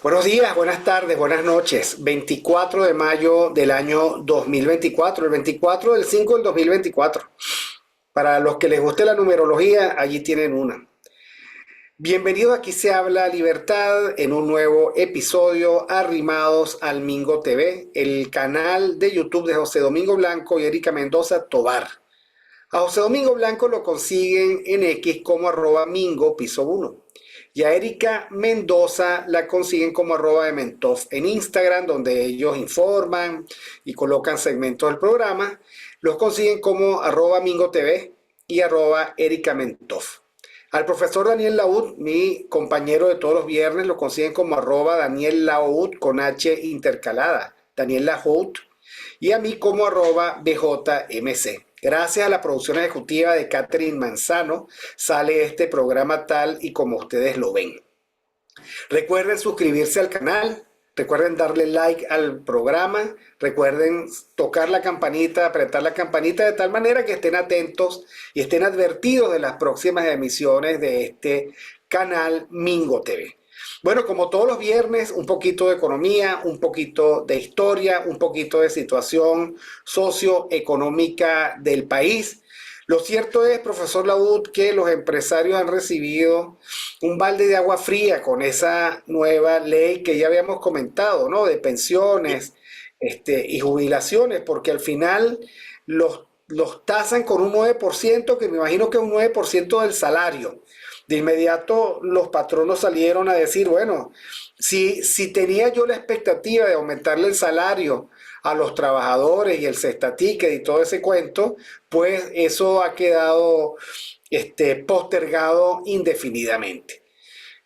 Buenos días, buenas tardes, buenas noches. 24 de mayo del año 2024, el 24 del 5 del 2024. Para los que les guste la numerología, allí tienen una. Bienvenido, aquí se habla libertad en un nuevo episodio arrimados al Mingo TV, el canal de YouTube de José Domingo Blanco y Erika Mendoza Tobar. A José Domingo Blanco lo consiguen en X como @Mingo piso 1. Y a Erika Mendoza la consiguen como @Ementov en Instagram, donde ellos informan y colocan segmentos del programa. Los consiguen como @Mingo TV y @Erika Mentov. Al profesor Daniel Laud, mi compañero de todos los viernes, lo consiguen como @Daniel Laud con H intercalada, Daniel Laud, y a mí como @BJMC. Gracias a la producción ejecutiva de Catherine Manzano, sale este programa tal y como ustedes lo ven. Recuerden suscribirse al canal, recuerden darle like al programa, recuerden tocar la campanita, apretar la campanita de tal manera que estén atentos y estén advertidos de las próximas emisiones de este canal Mingo TV. Bueno, como todos los viernes, un poquito de economía, un poquito de historia, un poquito de situación socioeconómica del país. Lo cierto es, profesor Laud, que los empresarios han recibido un balde de agua fría con esa nueva ley que ya habíamos comentado, ¿no? De pensiones, y jubilaciones, porque al final los tasan con un 9%, que me imagino que es un 9% del salario. De inmediato los patronos salieron a decir, bueno, si tenía yo la expectativa de aumentarle el salario a los trabajadores y el cesta ticket y todo ese cuento, pues eso ha quedado postergado indefinidamente.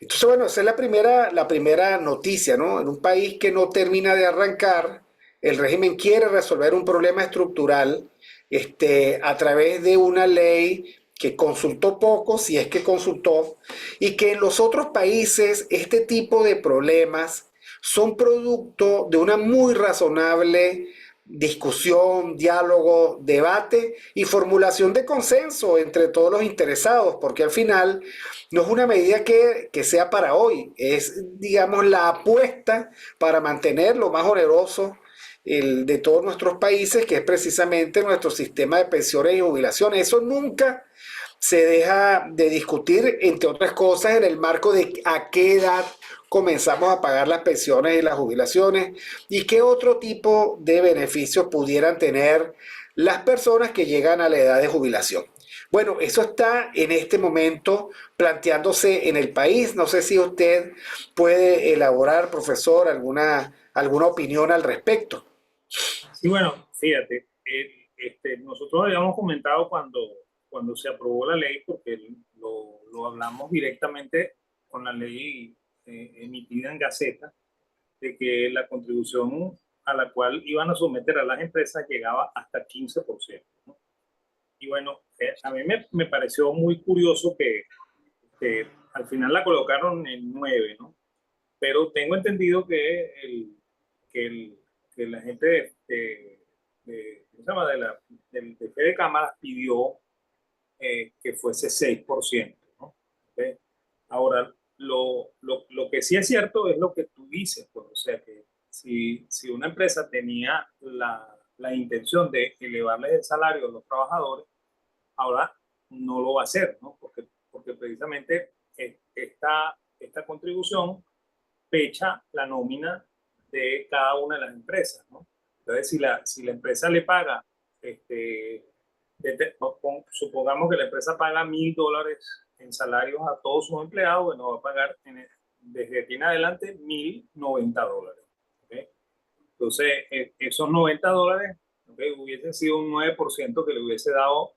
Entonces, bueno, esa es la primera noticia, ¿no? En un país que no termina de arrancar, el régimen quiere resolver un problema estructural a través de una ley que consultó poco, si es que consultó, y que en los otros países este tipo de problemas son producto de una muy razonable discusión, diálogo, debate y formulación de consenso entre todos los interesados, porque al final no es una medida que sea para hoy, es, digamos, la apuesta para mantener lo más oneroso de todos nuestros países, que es precisamente nuestro sistema de pensiones y jubilaciones. Eso nunca se deja de discutir, entre otras cosas, en el marco de a qué edad comenzamos a pagar las pensiones y las jubilaciones y qué otro tipo de beneficios pudieran tener las personas que llegan a la edad de jubilación. Bueno, eso está en este momento planteándose en el país. No sé si usted puede elaborar, profesor, alguna opinión al respecto. Sí, bueno, fíjate, nosotros habíamos comentado cuando se aprobó la ley, porque lo hablamos directamente con la ley emitida en Gaceta, de que la contribución a la cual iban a someter a las empresas llegaba hasta 15%, ¿no? Y bueno, a mí me pareció muy curioso que al final la colocaron en 9, ¿no? Pero tengo entendido que, el, que la gente ¿cómo se llama? De Fede Cámaras pidió que fuese 6%, ¿no? ¿Okay? Ahora, lo que sí es cierto es lo que tú dices, pues, o sea que si una empresa tenía la intención de elevarles el salario a los trabajadores, ahora no lo va a hacer, ¿no? Porque precisamente esta contribución fecha la nómina de cada una de las empresas, ¿no? Entonces, si la empresa le paga, supongamos que la empresa paga $1,000 en salarios a todos sus empleados, bueno, va a pagar desde aquí en adelante $1,090. ¿Okay? Entonces, esos $90, ¿okay? Hubiesen sido un 9% que le hubiese dado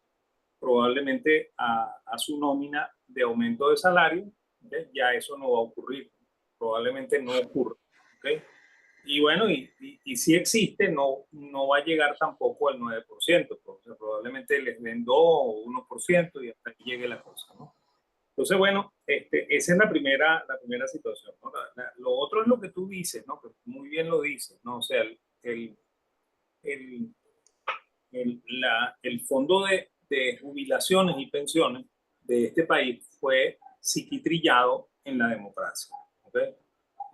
probablemente a su nómina de aumento de salario. ¿Okay? Ya eso no va a ocurrir, probablemente no ocurra. ¿Okay? Y bueno, y si existe, no va a llegar tampoco al 9%, o sea, probablemente les den 2 o 1% y hasta aquí llegue la cosa, ¿no? Entonces, bueno, esa es la primera situación, ¿no? Lo otro es lo que tú dices, ¿no? Que muy bien lo dices, ¿no? O sea, el, el fondo de jubilaciones y pensiones de este país fue psiquitrillado en la democracia. ¿Okay?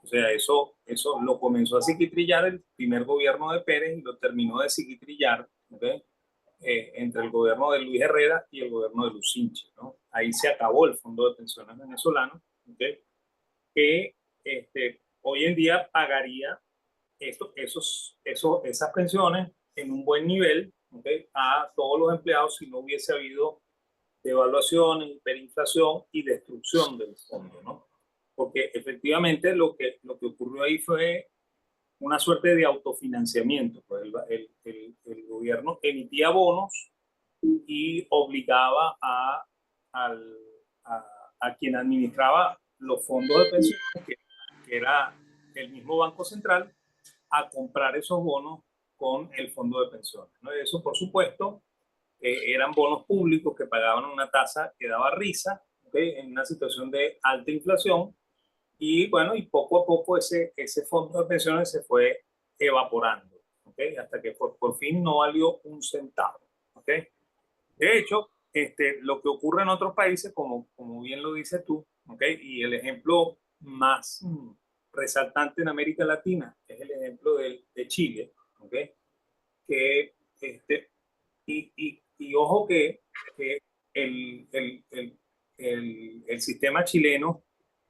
O O sea, eso lo comenzó a psiquitrillar el primer gobierno de Pérez y lo terminó de psiquitrillar, ¿okay? Entre el gobierno de Luis Herrera y el gobierno de Lucinchi, ¿no? Ahí se acabó el Fondo de Pensiones Venezolano, ¿okay? Que hoy en día pagaría esas pensiones en un buen nivel, ¿okay? A todos los empleados si no hubiese habido devaluación, hiperinflación y destrucción del fondo, ¿no? Porque efectivamente lo que ocurrió ahí fue una suerte de autofinanciamiento. Pues el gobierno emitía bonos y obligaba al, a, a quien administraba los fondos de pensiones, que era el mismo Banco Central, a comprar esos bonos con el fondo de pensiones, ¿no? Y eso, por supuesto, eran bonos públicos que pagaban una tasa que daba risa, ¿okay? En una situación de alta inflación. Y bueno, y poco a poco ese fondo de pensiones se fue evaporando, ¿okay? Hasta que por fin no valió un centavo, ¿okay? De hecho, lo que ocurre en otros países, como bien lo dices tú, ¿okay? Y el ejemplo más resaltante en América Latina es el ejemplo de Chile, ¿okay? Que y ojo que el sistema chileno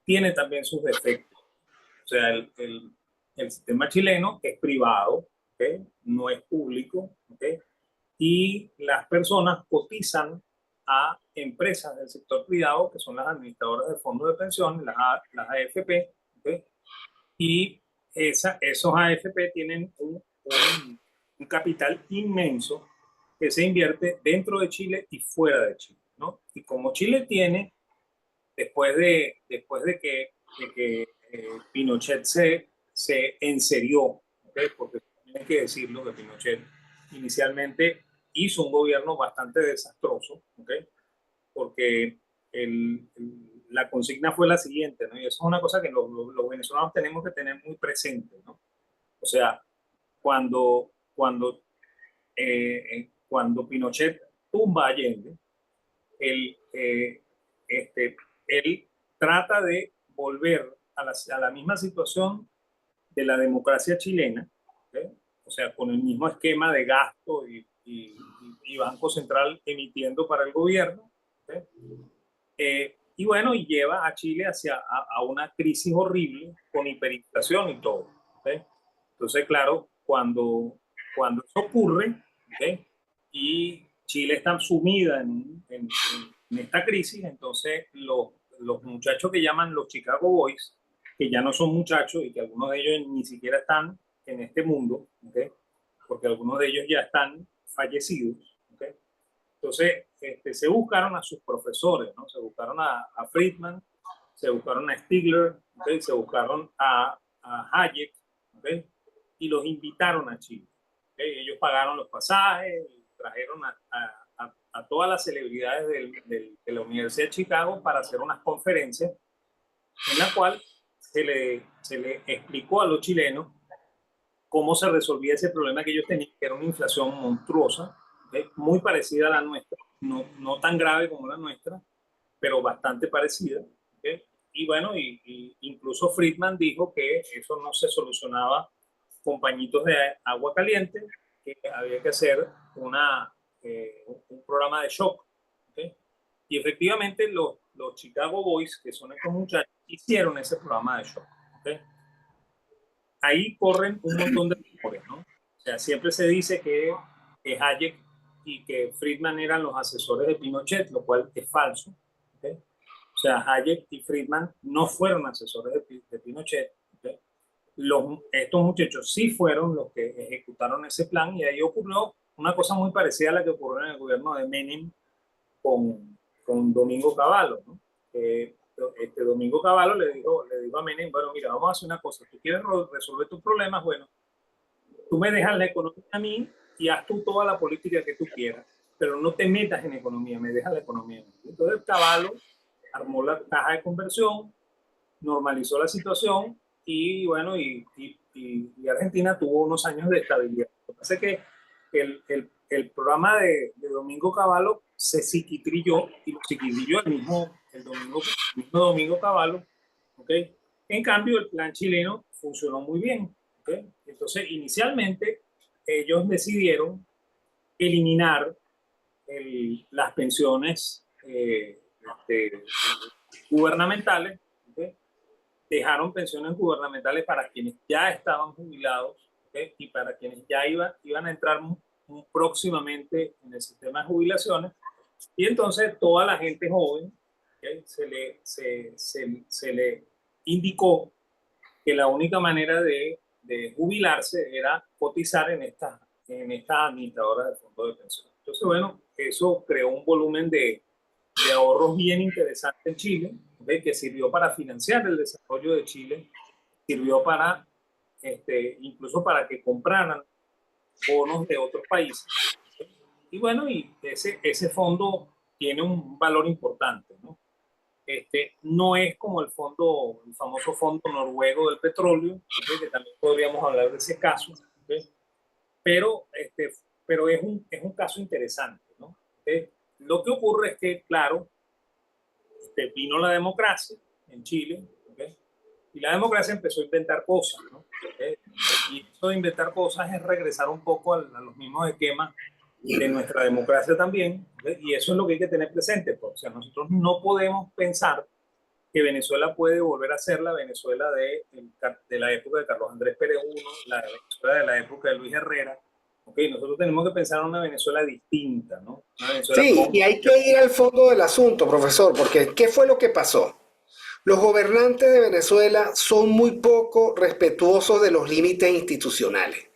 tiene también sus defectos. O sea, el sistema chileno es privado, ¿okay? No es público, ¿okay? Y las personas cotizan a empresas del sector privado, que son las administradoras de fondos de pensión, las AFP, ¿okay? Y esos AFP tienen un capital inmenso que se invierte dentro de Chile y fuera de Chile, ¿no? Y como Chile tiene, después de que Pinochet se enserió, ¿okay? Porque hay que decirlo, que Pinochet inicialmente hizo un gobierno bastante desastroso, ¿okay? Porque la consigna fue la siguiente, ¿no? Y eso es una cosa que los venezolanos tenemos que tener muy presente, ¿no? O sea, cuando Pinochet tumba a Allende, él, él trata de volver a la misma situación de la democracia chilena, ¿okay? O sea, con el mismo esquema de gasto y Banco Central emitiendo para el gobierno, ¿okay? Y bueno, y lleva a Chile a una crisis horrible con hiperinflación y todo, ¿okay? Entonces, claro, cuando eso ocurre, ¿okay? Y Chile está sumida en esta crisis, entonces los muchachos que llaman los Chicago Boys, que ya no son muchachos y que algunos de ellos ni siquiera están en este mundo, ¿okay? Porque algunos de ellos ya están fallecidos, ¿okay? Entonces, se buscaron a sus profesores, ¿no? Se buscaron a Friedman, se buscaron a Stigler, ¿okay? Se buscaron a Hayek, ¿okay? Y los invitaron a Chile, ¿okay? Ellos pagaron los pasajes, trajeron a todas las celebridades de la Universidad de Chicago para hacer unas conferencias en la cual se le explicó a los chilenos cómo se resolvía ese problema que ellos tenían, que era una inflación monstruosa, muy parecida a la nuestra, no tan grave como la nuestra, pero bastante parecida. ¿Okay? Y bueno, incluso Friedman dijo que eso no se solucionaba con pañitos de agua caliente, que había que hacer un programa de shock. ¿Okay? Y efectivamente los Chicago Boys, que son estos muchachos, hicieron ese programa de shock. ¿Okay? Ahí corren un montón de rumores, ¿no? O sea, siempre se dice que Hayek y que Friedman eran los asesores de Pinochet, lo cual es falso. ¿Okay? O sea, Hayek y Friedman no fueron asesores de Pinochet. ¿Okay? Estos muchachos sí fueron los que ejecutaron ese plan y ahí ocurrió una cosa muy parecida a la que ocurrió en el gobierno de Menem con Domingo Cavallo, ¿no? Domingo Cavallo le dijo a Menem, bueno, mira, vamos a hacer una cosa, tú quieres resolver tus problemas, bueno, tú me dejas la economía a mí y haz tú toda la política que tú quieras, pero no te metas en economía, me dejas la economía. Entonces Cavallo armó la caja de conversión, normalizó la situación y bueno, y Argentina tuvo unos años de estabilidad. Lo que pasa es que el programa de Domingo Cavallo se psiquitrilló y lo psiquitrilló el mismo Domingo Cavallo, ¿okay? En cambio, el plan chileno funcionó muy bien. ¿Okay? Entonces, inicialmente, ellos decidieron eliminar las pensiones gubernamentales. ¿Okay? Dejaron pensiones gubernamentales para quienes ya estaban jubilados, ¿okay? Y para quienes ya iban a entrar próximamente en el sistema de jubilaciones. Y entonces toda la gente joven, ¿okay? Se le indicó que la única manera de jubilarse era cotizar en estas administradoras de fondos de pensión. Entonces, bueno, eso creó un volumen de ahorros bien interesante en Chile, ¿okay? Que sirvió para financiar el desarrollo de Chile, sirvió para, incluso para que compraran bonos de otros países. ¿Okay? Y bueno, y ese fondo tiene un valor importante, ¿no? No es como el famoso fondo noruego del petróleo, ¿okay? Que también podríamos hablar de ese caso, ¿okay? pero, pero es un caso interesante, ¿no? ¿Okay? Lo que ocurre es que, claro, vino la democracia en Chile, ¿okay? Y la democracia empezó a inventar cosas, ¿no? ¿Okay? Y eso de inventar cosas es regresar un poco a los mismos esquemas de nuestra democracia también, ¿okay? Y eso es lo que hay que tener presente, pues. O sea, nosotros no podemos pensar que Venezuela puede volver a ser la Venezuela de la época de Carlos Andrés Pérez I, la Venezuela de la época de Luis Herrera. Okay, nosotros tenemos que pensar en una Venezuela distinta, ¿no? Una Venezuela Sí, con... y hay que ir al fondo del asunto, profesor, porque ¿qué fue lo que pasó? Los gobernantes de Venezuela son muy poco respetuosos de los límites institucionales.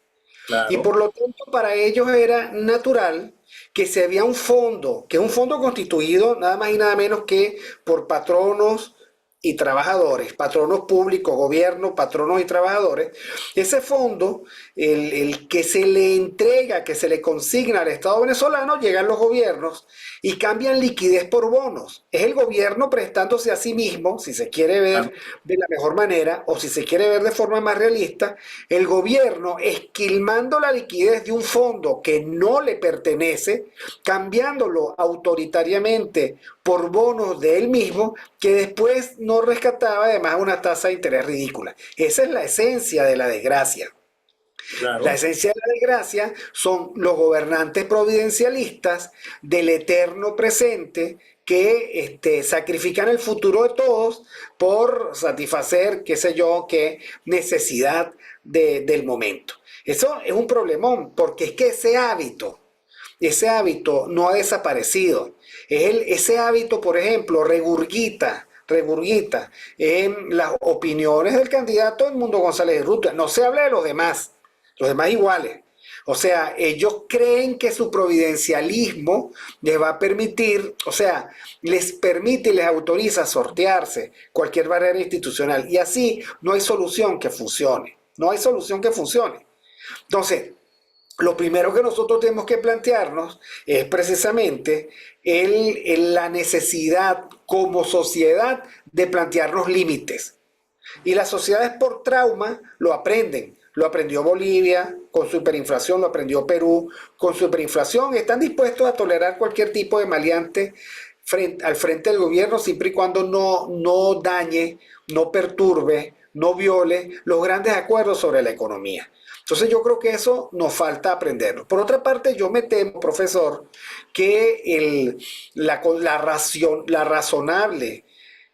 Y Claro, por lo tanto, para ellos era natural que si había un fondo, que es un fondo constituido nada más y nada menos que por patronos y trabajadores, patronos públicos, gobierno, patronos y trabajadores, ese fondo, el que se le entrega, que se le consigna al Estado venezolano, llegan los gobiernos y cambian liquidez por bonos. Es el gobierno prestándose a sí mismo, si se quiere ver claro, de la mejor manera o si se quiere ver de forma más realista, el gobierno esquilmando la liquidez de un fondo que no le pertenece, cambiándolo autoritariamente por bonos de él mismo, que después no rescataba además una tasa de interés ridícula. Esa es la esencia de la desgracia. La claro. esencia de la desgracia son los gobernantes providencialistas del eterno presente que sacrifican el futuro de todos por satisfacer, qué sé yo, qué necesidad del momento. Eso es un problemón, porque es que ese hábito no ha desaparecido. Ese hábito, por ejemplo, regurgita en las opiniones del candidato Edmundo González de Ruta. No se habla de los demás iguales. O sea, ellos creen que su providencialismo les va a permitir, o sea, les permite y les autoriza sortearse cualquier barrera institucional. Y así no hay solución que funcione. No hay solución que funcione. Entonces, lo primero que nosotros tenemos que plantearnos es precisamente la necesidad como sociedad de plantearnos límites. Y las sociedades por trauma lo aprenden. Lo aprendió Bolivia con su hiperinflación, lo aprendió Perú con su hiperinflación. Están dispuestos a tolerar cualquier tipo de maleante al frente del gobierno siempre y cuando no dañe, no perturbe, no viole los grandes acuerdos sobre la economía. Entonces yo creo que eso nos falta aprenderlo. Por otra parte, yo me temo, profesor, que la razonable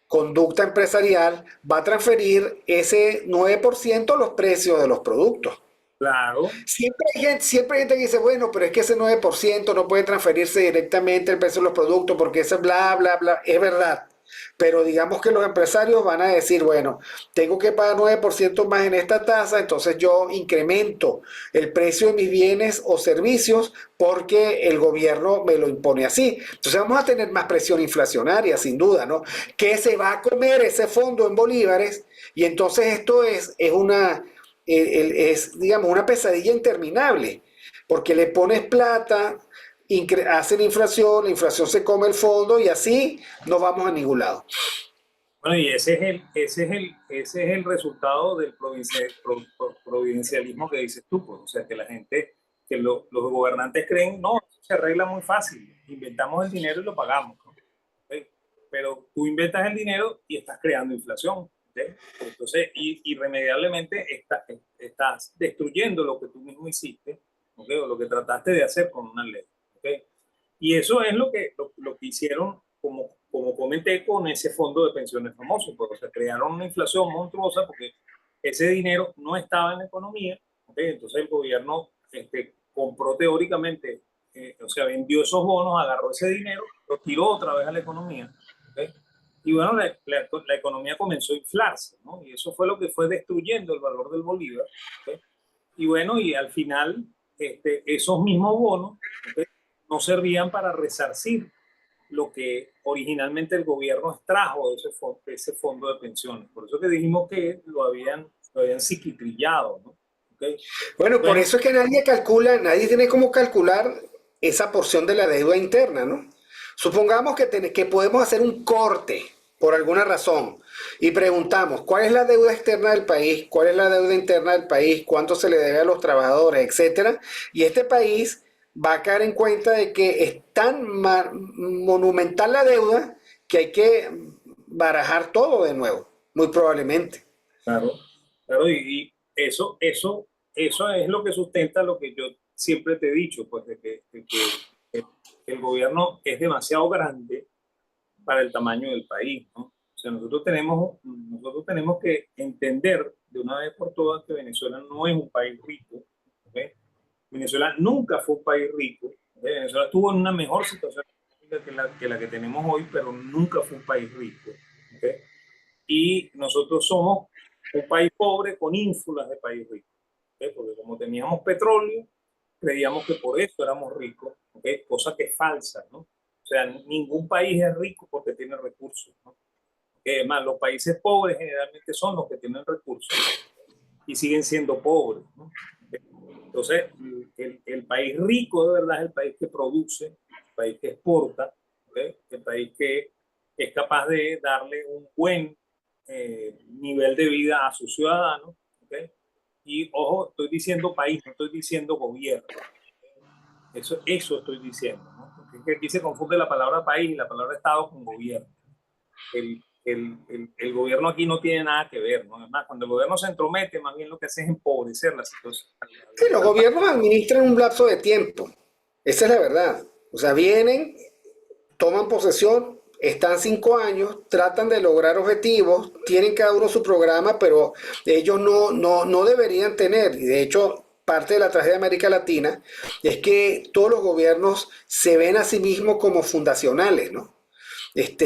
conducta empresarial va a transferir ese 9% a los precios de los productos. Claro. Siempre hay gente que dice, bueno, pero es que ese 9% no puede transferirse directamente al precio de los productos porque ese bla, bla, bla, es verdad. Pero digamos que los empresarios van a decir, bueno, tengo que pagar 9% más en esta tasa, entonces yo incremento el precio de mis bienes o servicios porque el gobierno me lo impone así. Entonces vamos a tener más presión inflacionaria, sin duda, ¿no? Que se va a comer ese fondo en bolívares y entonces esto es digamos, una pesadilla interminable, porque le pones plata, hacen inflación, la inflación se come el fondo y así no vamos a ningún lado. Bueno, y ese es el resultado del providencialismo que dices tú, pues. O sea, que la gente, los gobernantes creen, no, eso se arregla muy fácil, inventamos el dinero y lo pagamos, ¿no? ¿Sí? Pero tú inventas el dinero y estás creando inflación. ¿ok? Entonces, irremediablemente estás destruyendo lo que tú mismo hiciste, ¿ok? O lo que trataste de hacer con una ley, ¿ok? Y eso es lo que hicieron, como comenté, con ese fondo de pensiones famoso, porque o sea, crearon una inflación monstruosa porque ese dinero no estaba en la economía, ¿ok? Entonces el gobierno compró teóricamente, o sea, vendió esos bonos, agarró ese dinero, lo tiró otra vez a la economía, ¿ok? Y bueno, la economía comenzó a inflarse, ¿no? Y eso fue lo que fue destruyendo el valor del bolívar, ¿ok? Y bueno, y al final, esos mismos bonos, ¿ok?, no servían para resarcir lo que originalmente el gobierno extrajo de ese fondo de pensiones. Por eso que dijimos que lo habían psiquitrillado, ¿no? ¿Okay? Bueno, por Bueno, eso es que nadie calcula, nadie tiene cómo calcular esa porción de la deuda interna, ¿no? Supongamos que podemos hacer un corte por alguna razón y preguntamos cuál es la deuda externa del país, cuál es la deuda interna del país, cuánto se le debe a los trabajadores, etcétera. Y este país va a caer en cuenta de que es tan monumental la deuda que hay que barajar todo de nuevo, muy probablemente. claro, claro, y eso es lo que sustenta lo que yo siempre te he dicho, pues de que el gobierno es demasiado grande para el tamaño del país, ¿no? O sea, nosotros tenemos que entender de una vez por todas que Venezuela no es un país rico, ¿ok? Venezuela nunca fue un país rico, ¿ok? Venezuela estuvo en una mejor situación que la que tenemos hoy, pero nunca fue un país rico, ¿ok? Y nosotros somos un país pobre con ínfulas de país rico, ¿ok? Porque como teníamos petróleo, creíamos que por eso éramos ricos, ¿ok? Cosa que es falsa, ¿no? O sea, ningún país es rico porque tiene recursos, ¿no? Además, los países pobres generalmente son los que tienen recursos y siguen siendo pobres, ¿no? Entonces, el país rico de verdad es el país que produce, el país que exporta, ¿okay?, el país que es capaz de darle un buen nivel de vida a sus ciudadanos, ¿okay? Y ojo, estoy diciendo país, no estoy diciendo gobierno. Eso estoy diciendo, ¿no? Porque es que aquí se confunde la palabra país y la palabra Estado con gobierno. El gobierno aquí no tiene nada que ver, ¿no? Además, cuando el gobierno se entromete, más bien lo que hace es empobrecer la situación Sí, los al país. gobiernos administran un lapso de tiempo. Esa es la verdad. O sea, vienen, toman posesión, están 5 años, tratan de lograr objetivos, tienen cada uno su programa, pero ellos no deberían tener. Y de hecho, parte de la tragedia de América Latina es que todos los gobiernos se ven a sí mismos como fundacionales, ¿no?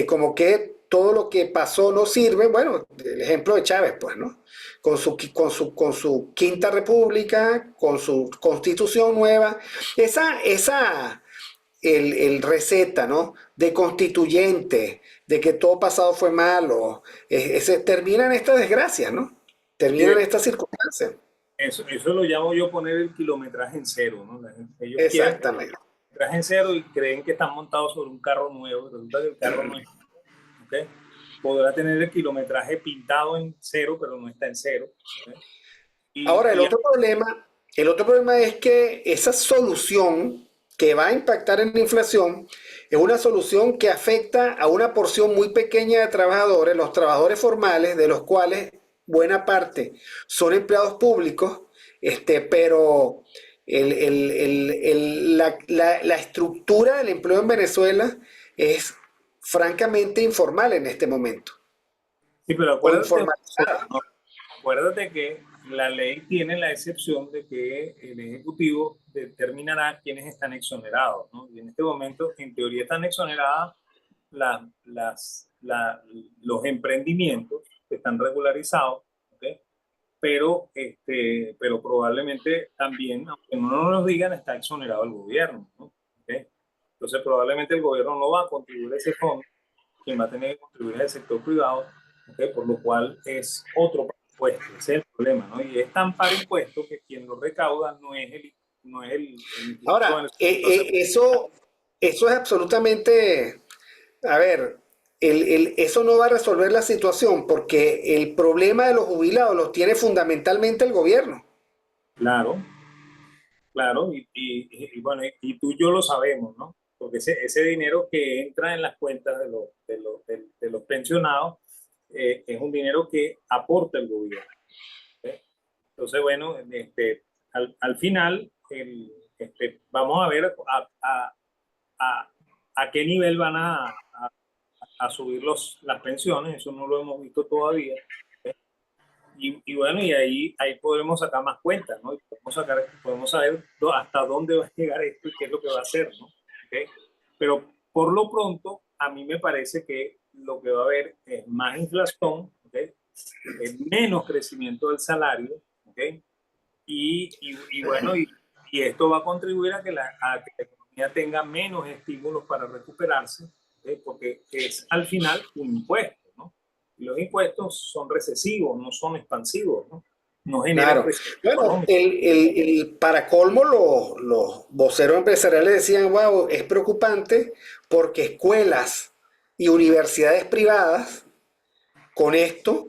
Como que todo lo que pasó no sirve. Bueno, el ejemplo de Chávez, pues, ¿no? Con su quinta república, con su constitución nueva, el receta, ¿no? De constituyente, de que todo pasado fue malo, termina en esta desgracia, ¿no? Sí, Termina en estas circunstancias. eso lo llamo yo poner el kilometraje en cero, ¿no? Ellos quieren poner Exactamente. el kilometraje en cero y creen que están montados sobre un carro nuevo. Resulta que el carro no es, ¿ok? Podrá tener el kilometraje pintado en cero, pero no está en cero, ¿ok? Ahora, Y el otro problema es que esa solución que va a impactar en la inflación es una solución que afecta a una porción muy pequeña de trabajadores, los trabajadores formales, de los cuales buena parte son empleados públicos, pero la estructura del empleo en Venezuela es francamente informal en este momento, sí, pero o acuérdate una cosa, informalizada. ¿no? Acuérdate que la ley tiene la excepción de que el Ejecutivo determinará quiénes están exonerados, ¿no? Y en este momento, en teoría, están exoneradas las, las, la- los emprendimientos que están regularizados, ¿ok? Pero probablemente también, aunque no nos lo digan, está exonerado el gobierno, ¿no? ¿Ok? Entonces, probablemente el gobierno no va a contribuir a ese fondo, quien va a tener que contribuir es el sector privado, ¿okay? Por lo cual es otro impuesto, ese es el problema, ¿no? Y es tan para impuesto que quien lo recauda no es el Instituto Ahora, Venezolano de Seguro. eso es absolutamente, a ver, eso no va a resolver la situación porque el problema de los jubilados lo tiene fundamentalmente el gobierno. Claro, claro, y bueno, y tú y yo lo sabemos, ¿no? Porque ese dinero que entra en las cuentas de los pensionados es un dinero que aporta el gobierno. ¿Ok? Entonces, bueno, al final vamos a ver a, a qué nivel van a subir las pensiones, eso no lo hemos visto todavía. ¿Ok? Y bueno, y ahí podremos sacar más cuentas, ¿no? Y podemos saber hasta dónde va a llegar esto y qué es lo que va a hacer, ¿no? ¿Ok? Pero por lo pronto, a mí me parece que lo que va a haber es más inflación, ¿ok? Menos crecimiento del salario, ¿ok? Y bueno, y esto va a contribuir a que la economía tenga menos estímulos para recuperarse, porque es al final un impuesto, ¿no? Y los impuestos son recesivos, no son expansivos, ¿no? No generan Claro. crecimiento Bueno, económico. para colmo, los voceros empresariales decían, wow, es preocupante porque escuelas y universidades privadas con esto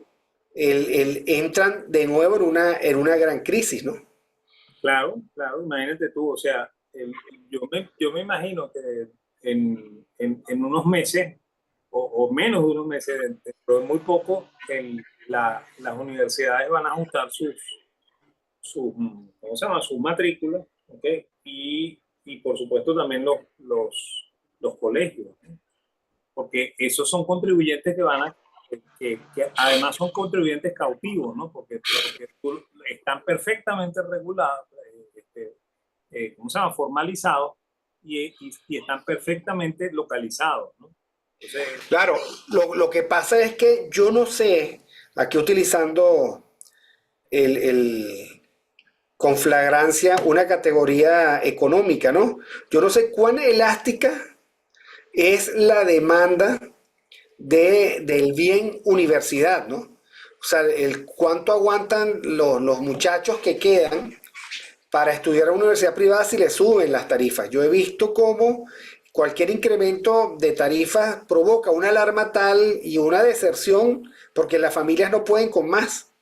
entran de nuevo en una gran crisis, ¿no? Claro, claro, imagínate tú, o sea, yo me imagino que en unos meses, o menos de unos meses, dentro de muy poco, las universidades van a ajustar ¿cómo se llama? Sus matrículas, ¿ok? Y por supuesto también los colegios, ¿no? Porque esos son contribuyentes que que además son contribuyentes cautivos, ¿no? Porque están perfectamente regulados, ¿cómo se llama? Formalizados y están perfectamente localizados, ¿no? Entonces, Claro, lo que pasa es que yo no sé, aquí utilizando con flagrancia una categoría económica, ¿no? Yo no sé cuán elástica es la demanda del bien universidad, ¿no? O sea, cuánto aguantan los muchachos que quedan para estudiar en una universidad privada si le suben las tarifas. Yo he visto cómo cualquier incremento de tarifas provoca una alarma tal y una deserción porque las familias no pueden con más.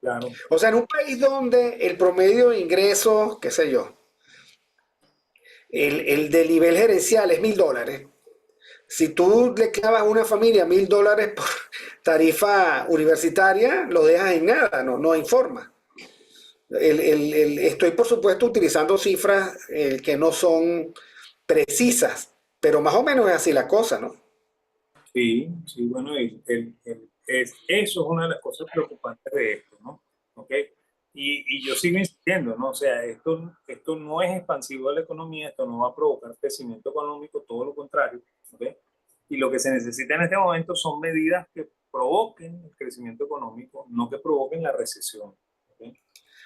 claro, O sea, en un país donde el promedio de ingresos, qué sé yo, el de nivel gerencial es $1.000. Si tú le clavas a una familia $1.000 por tarifa universitaria, lo dejas en nada, no hay forma. Estoy, por supuesto, utilizando cifras que no son precisas, pero más o menos es así la cosa, ¿no? sí, sí, bueno, eso es una de las cosas preocupantes de esto, ¿no? ¿Ok? Y yo sigo insistiendo, ¿no? O sea, esto no es expansivo de la economía, esto no va a provocar crecimiento económico, todo lo contrario, ¿ok? Y lo que se necesita en este momento son medidas que provoquen el crecimiento económico, no que provoquen la recesión, ¿ok?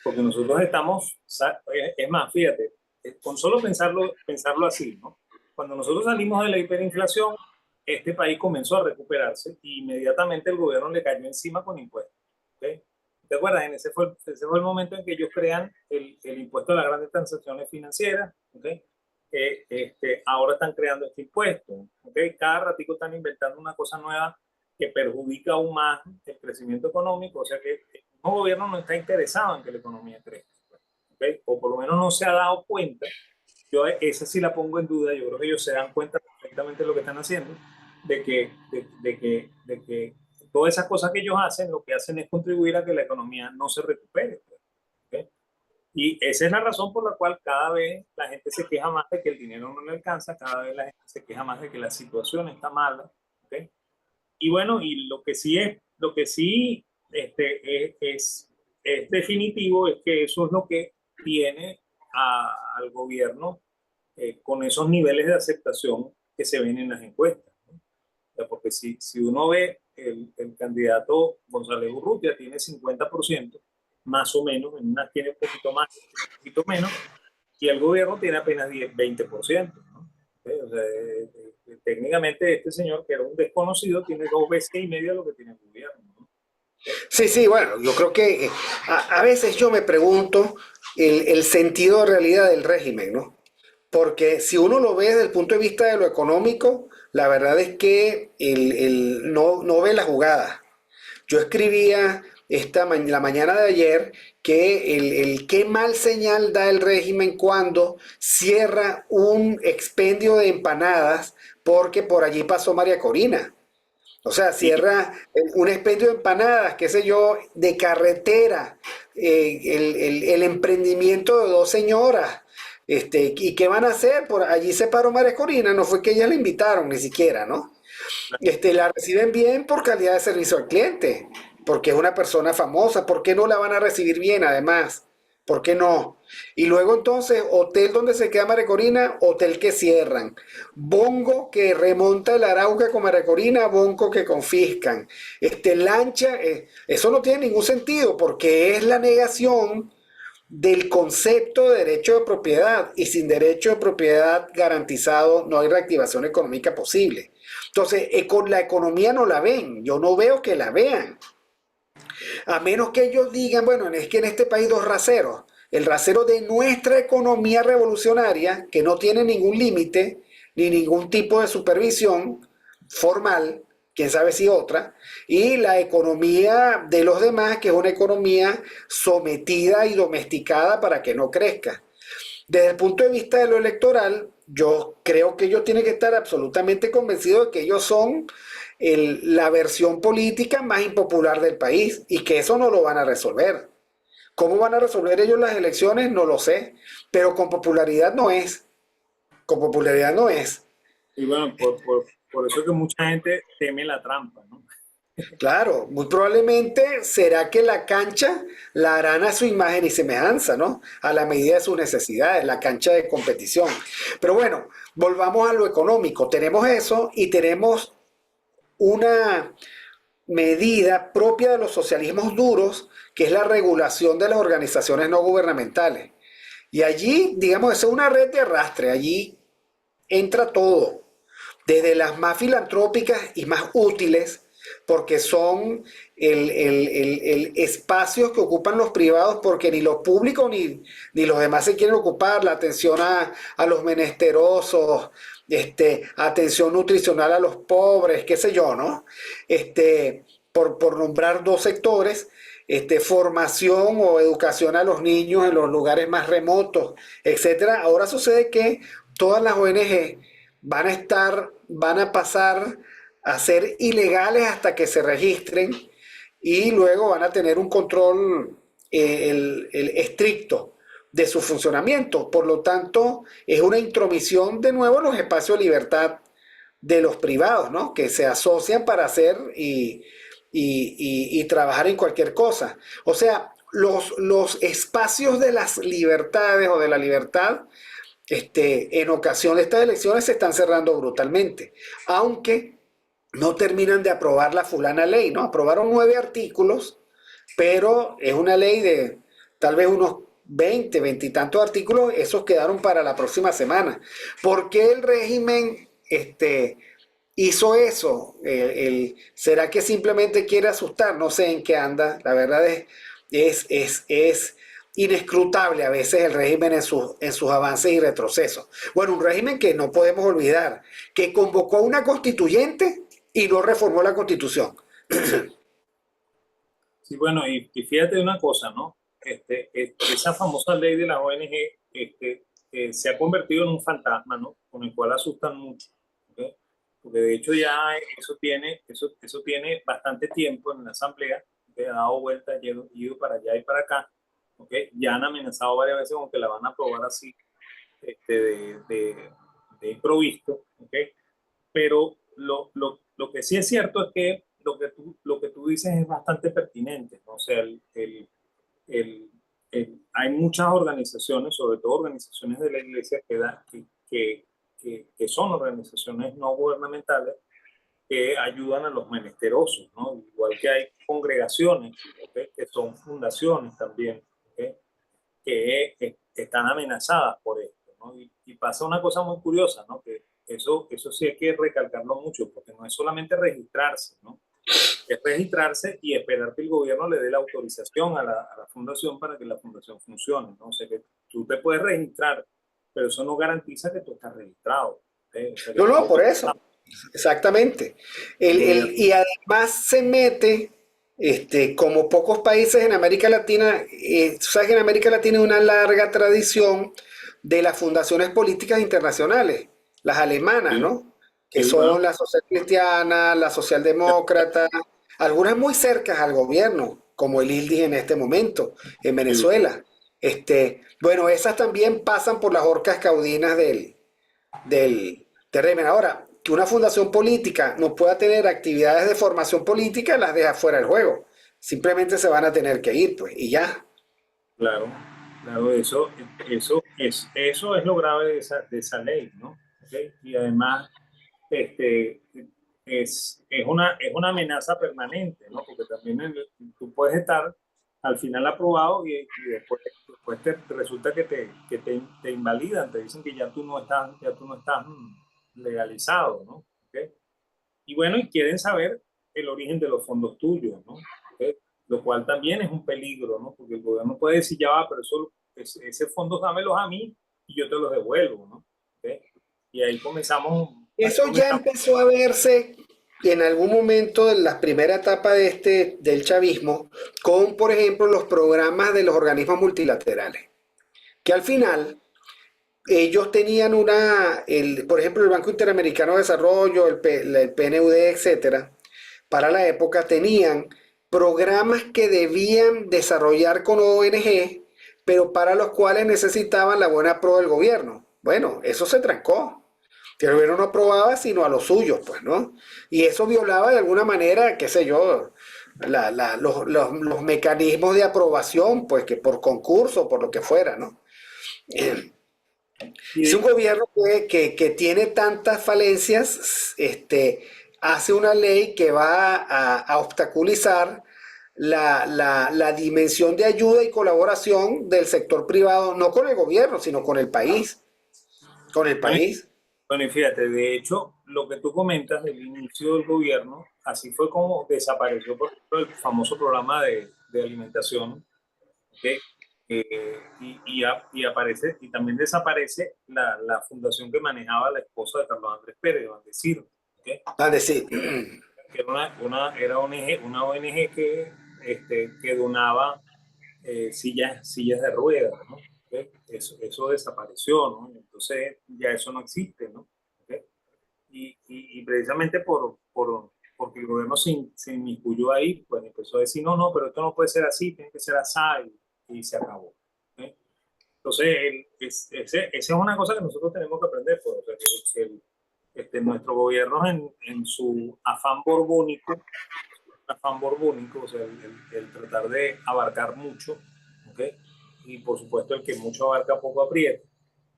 Porque nosotros es más, fíjate, con solo pensarlo así, ¿no? Cuando nosotros salimos de la hiperinflación, este país comenzó a recuperarse y inmediatamente el gobierno le cayó encima con impuestos. ¿Okay? ¿Te acuerdas? Ese fue el momento en que ellos crean el impuesto a las grandes transacciones financieras. ¿Okay? Ahora están creando este impuesto. ¿Okay? Cada ratico están inventando una cosa nueva que perjudica aún más el crecimiento económico. O sea que el gobierno no está interesado en que la economía crezca. ¿Okay? O por lo menos no se ha dado cuenta. Yo esa sí la pongo en duda. Yo creo que ellos se dan cuenta perfectamente de lo que están haciendo, de que todas esas cosas que ellos hacen, lo que hacen es contribuir a que la economía no se recupere. ¿Okay? Y esa es la razón por la cual cada vez la gente se queja más de que el dinero no le alcanza, cada vez la gente se queja más de que la situación está mala. ¿Okay? Y bueno, y lo que sí es definitivo es que eso es lo que tiene al gobierno con esos niveles de aceptación que se ven en las encuestas, ¿no? O sea, porque si uno ve el candidato González Urrutia tiene 50%, más o menos, en unas tiene un poquito más, un poquito menos, y el gobierno tiene apenas 10, 20%, ¿no? O sea, técnicamente este señor, que era un desconocido, tiene 2 veces y media lo que tiene el gobierno, ¿no? Sí, sí, bueno, yo creo que a veces yo me pregunto el sentido de realidad del régimen, ¿no? Porque si uno lo ve desde el punto de vista de lo económico, la verdad es que no ve la jugada. Yo escribía la mañana de ayer que qué mal señal da el régimen cuando cierra un expendio de empanadas porque por allí pasó María Corina. O sea, Sí, cierra un expendio de empanadas, qué sé yo, de carretera, el emprendimiento de dos señoras. ¿Y qué van a hacer? Por allí se paró María Corina, no fue que ellas la invitaron, ni siquiera, ¿no? La reciben bien por calidad de servicio al cliente, porque es una persona famosa. ¿Por qué no la van a recibir bien además? ¿Por qué no? Y luego entonces, hotel donde se queda María Corina, hotel que cierran. Bongo que remonta el Arauca con María Corina, bongo que confiscan. Lancha, eso no tiene ningún sentido porque es la negación del concepto de derecho de propiedad, y sin derecho de propiedad garantizado no hay reactivación económica posible. Entonces, con la economía no la ven, yo no veo que la vean, a menos que ellos digan, bueno, es que en este país dos raseros, el rasero de nuestra economía revolucionaria, que no tiene ningún límite ni ningún tipo de supervisión formal, quién sabe si otra, y la economía de los demás, que es una economía sometida y domesticada para que no crezca. Desde el punto de vista de lo electoral, yo creo que ellos tienen que estar absolutamente convencidos de que ellos son la versión política más impopular del país y que eso no lo van a resolver. ¿Cómo van a resolver ellos las elecciones? No lo sé, pero con popularidad no es. Con popularidad no es. y bueno, por eso que mucha gente teme la trampa, ¿no? Claro, muy probablemente será que la cancha la harán a su imagen y semejanza, ¿no? A la medida de sus necesidades, la cancha de competición. Pero bueno, volvamos a lo económico. Tenemos eso y tenemos una medida propia de los socialismos duros, que es la regulación de las organizaciones no gubernamentales. Y allí, digamos, es una red de arrastre, allí entra todo, desde las más filantrópicas y más útiles, porque son el espacios que ocupan los privados, porque ni los públicos ni los demás se quieren ocupar, la atención a los menesterosos, atención nutricional a los pobres, qué sé yo, ¿no? Por nombrar dos sectores, formación o educación a los niños en los lugares más remotos, etcétera. Ahora sucede que todas las ONG van a pasar a ser ilegales hasta que se registren, y luego van a tener un control estricto de su funcionamiento. Por lo tanto, es una intromisión de nuevo en los espacios de libertad de los privados, ¿no? Que se asocian para hacer y trabajar en cualquier cosa. O sea, los espacios de las libertades o de la libertad, en ocasión de estas elecciones se están cerrando brutalmente, aunque no terminan de aprobar la fulana ley, ¿no? Aprobaron 9 artículos, pero es una ley de tal vez unos 20 y tantos artículos, esos quedaron para la próxima semana. ¿Por qué el régimen hizo eso? ¿Será que simplemente quiere asustar? No sé en qué anda. La verdad es inescrutable a veces el régimen en sus avances y retrocesos. Bueno, un régimen que no podemos olvidar, que convocó una constituyente y no reformó la constitución. Sí, bueno, y fíjate una cosa, ¿no? Esa famosa ley de las ONG se ha convertido en un fantasma, ¿no? Con el cual asustan mucho, ¿ok? Porque de hecho ya eso tiene bastante tiempo en la Asamblea, que ha dado vueltas, ido para allá y para acá, ¿ok? Ya han amenazado varias veces con que la van a aprobar así, de improviso, ¿ok? Pero lo que sí es cierto es que lo que tú dices es bastante pertinente, ¿no? O sea, el- hay muchas organizaciones, sobre todo organizaciones de la iglesia, que son organizaciones no gubernamentales que ayudan a los menesterosos, ¿no? Igual que hay congregaciones, ¿ok? Que son fundaciones también, ¿ok? Que están amenazadas por esto, ¿no? Y pasa una cosa muy curiosa, ¿no? Que eso sí hay que recalcarlo mucho, porque no es solamente registrarse, ¿no? Es registrarse y esperar que el gobierno le dé la autorización a la fundación para que la fundación funcione, ¿no? O sea que tú te puedes registrar, pero eso no garantiza que tú estás registrado, ¿ok? O sea que No, tú no, lo por puedes... eso, exactamente. El gobierno... Y además se mete, como pocos países en América Latina, tú sabes que en América Latina hay una larga tradición de las fundaciones políticas internacionales, las alemanas, Sí, ¿no? que Sí, bueno, son la social cristiana, la socialdemócrata, algunas muy cercas al gobierno, como el ILDI en este momento, en sí, Venezuela. Bueno, esas también pasan por las horcas caudinas del régimen. Ahora, que una fundación política no pueda tener actividades de formación política, las deja fuera del juego. Simplemente se van a tener que ir, pues, y ya. claro, claro, eso es lo grave de esa ley, ¿no? ¿Ok? Y además, este, es una amenaza permanente, ¿no? Porque también tú puedes estar al final aprobado y después resulta te invalidan, te dicen que ya tú no estás legalizado, ¿no? ¿Ok? Y bueno, y quieren saber el origen de los fondos tuyos, ¿no? ¿Ok? Lo cual también es un peligro, ¿no? Porque el gobierno puede decir, ya va, pero ese fondo dámelos a mí y yo te los devuelvo, ¿no? ¿Ok? Y ahí Eso ya comenzamos, empezó a verse en algún momento de la primera etapa del chavismo, con, por ejemplo, los programas de los organismos multilaterales, que al final ellos tenían por ejemplo, el Banco Interamericano de Desarrollo, el PNUD, etcétera, para la época tenían programas que debían desarrollar con ONG, pero para los cuales necesitaban la buena prueba del gobierno. Bueno, eso se trancó, que el gobierno no aprobaba sino a los suyos, pues, ¿no? Y eso violaba de alguna manera, qué sé yo, los mecanismos de aprobación, pues que por concurso, por lo que fuera, ¿no? y Si un de- gobierno que tiene tantas falencias, hace una ley que va a obstaculizar la dimensión de ayuda y colaboración del sector privado, no con el gobierno, sino con el país. Con el bueno, país. bueno, y fíjate, de hecho, lo que tú comentas del inicio del gobierno, así fue como desapareció, por ejemplo, el famoso programa de alimentación, ¿ok? Y aparece, y también desaparece la fundación que manejaba la esposa de Carlos Andrés Pérez, de Bandecir, ¿ok? A decir, Que era era una ONG que donaba sillas de ruedas, ¿no? ¿Ok? Eso desapareció, ¿no? Entonces ya eso no existe, ¿no? ¿Ok? Y precisamente porque el gobierno se inmiscuyó ahí, pues empezó a decir, no, no, pero esto no puede ser así, tiene que ser así, y se acabó. ¿Ok? Entonces, esa es una cosa que nosotros tenemos que aprender, pues, o sea, nuestro gobierno en su afán borbónico, o sea, el tratar de abarcar mucho, ¿ok? Y por supuesto el que mucho abarca poco aprieta,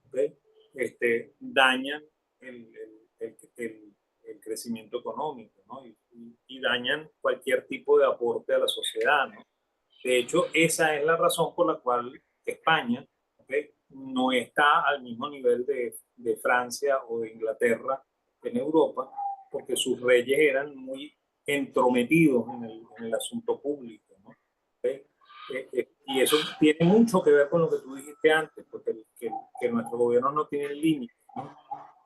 ¿ok? Dañan el, el crecimiento económico, ¿no? Y dañan cualquier tipo de aporte a la sociedad, ¿no? De hecho, esa es la razón por la cual España, ¿okay?, no está al mismo nivel de Francia o de Inglaterra en Europa, porque sus reyes eran muy entrometidos en el asunto público, ¿no? ¿Okay? Y eso tiene mucho que ver con lo que tú dijiste antes, porque que nuestro gobierno no tiene límites, ¿no?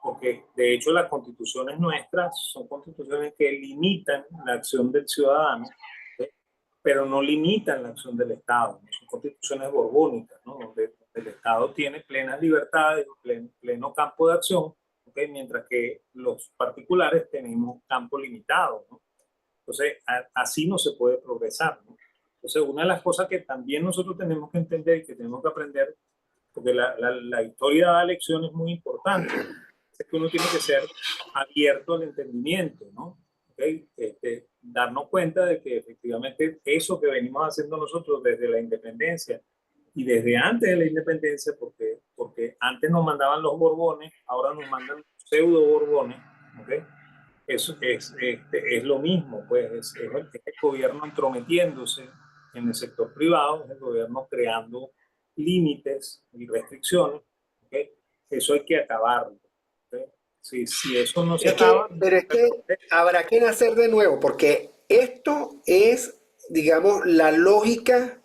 Porque de hecho las constituciones nuestras son constituciones que limitan la acción del ciudadano, ¿okay?, pero no limitan la acción del Estado, ¿no? Son constituciones borbónicas, ¿no? Donde el Estado tiene plenas libertades, pleno campo de acción, ¿okay?, mientras que los particulares tenemos campo limitado, ¿no? Entonces, así no se puede progresar, ¿no? Entonces, una de las cosas que también nosotros tenemos que entender y que tenemos que aprender, porque la historia da lecciones muy importantes, es que uno tiene que ser abierto al entendimiento, ¿no? ¿Okay? Darnos cuenta de que efectivamente eso que venimos haciendo nosotros desde la independencia y desde antes de la independencia, porque antes nos mandaban los borbones, ahora nos mandan pseudo borbones, ¿okay? Es lo mismo, pues es el gobierno entrometiéndose en el sector privado, es el gobierno creando límites y restricciones, ¿okay? Eso hay que acabarlo, ¿okay? Si eso no se acaba, pero es que habrá que nacer de nuevo, porque esto es, digamos, la lógica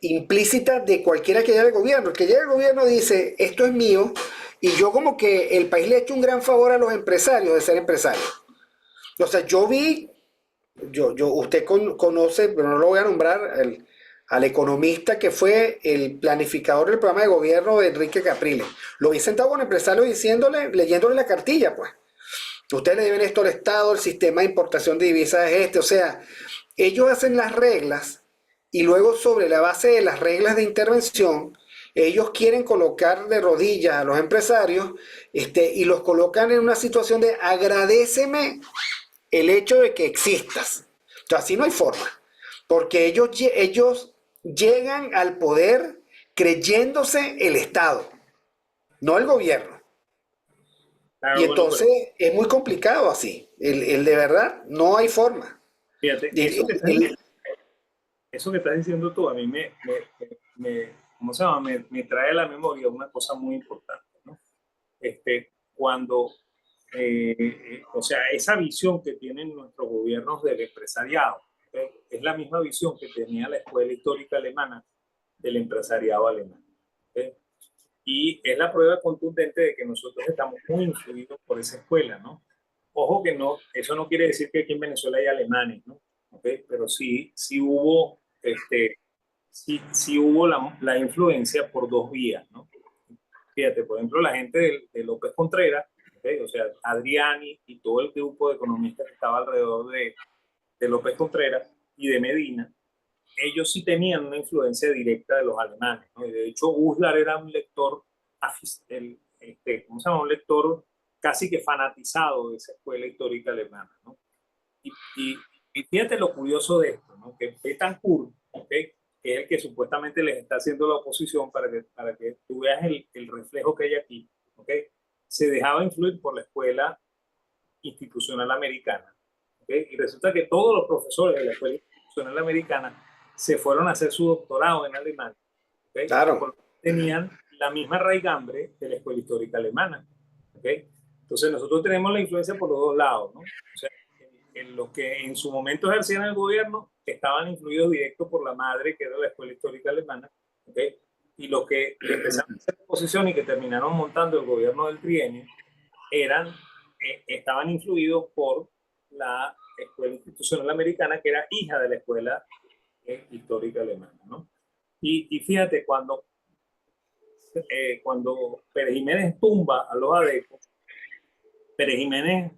implícita de cualquiera que llegue al gobierno. El que llegue al gobierno dice, esto es mío, y yo como que el país le ha hecho un gran favor a los empresarios de ser empresarios. O sea, usted conoce, pero no lo voy a nombrar, al economista que fue el planificador del programa de gobierno de Enrique Capriles. Lo vi sentado con empresarios diciéndole, leyéndole la cartilla, pues. Ustedes le deben esto al Estado, el sistema de importación de divisas es este. O sea, ellos hacen las reglas y luego sobre la base de las reglas de intervención, ellos quieren colocar de rodillas a los empresarios y los colocan en una situación de agradéceme el hecho de que existas. Entonces, así no hay forma, porque ellos llegan al poder creyéndose el Estado, no el gobierno. Claro, Y bueno, entonces es muy complicado así. El de verdad, no hay forma. fíjate, eso que estás diciendo tú a mí ¿cómo se llama? Me trae a la memoria una cosa muy importante, ¿no? Cuando, o sea, esa visión que tienen nuestros gobiernos del empresariado, ¿ok? Es la misma visión que tenía la escuela histórica alemana del empresariado alemán, ¿ok? Y es la prueba contundente de que nosotros estamos muy influidos por esa escuela, ¿no? Ojo que no, eso no quiere decir que aquí en Venezuela hay alemanes, ¿no? ¿Okay? Pero sí hubo, sí hubo la influencia por dos vías, ¿no? Fíjate, por ejemplo, la gente de López Contreras, ¿okay? O sea, Adriani y todo el grupo de economistas que estaba alrededor de López Contreras y de Medina, ellos sí tenían una influencia directa de los alemanes, ¿no? Y de hecho, Uslar era un lector, ¿cómo se llama? Un lector casi que fanatizado de esa escuela histórica alemana, ¿no? Y, y, y fíjate lo curioso de esto, ¿no? Que Betancourt, ¿okay? Que es el que supuestamente les está haciendo la oposición para que tú veas el reflejo que hay aquí, ¿okay? Se dejaba influir por la escuela institucional americana, ¿okay? Y resulta que todos los profesores de la escuela institucional americana se fueron a hacer su doctorado en Alemania, ¿okay? Claro. Porque tenían la misma raigambre de la escuela histórica alemana, ¿okay? Entonces nosotros tenemos la influencia por los dos lados, ¿no? O sea, en los que en su momento ejercían el gobierno estaban influidos directo por la madre, que era la escuela histórica alemana, ¿okay? Y los que empezaron a hacer oposición y que terminaron montando el gobierno del trienio estaban influidos por la escuela institucional americana, que era hija de la escuela histórica alemana, ¿no? Y fíjate, cuando Pérez Jiménez tumba a los adecos, Pérez Jiménez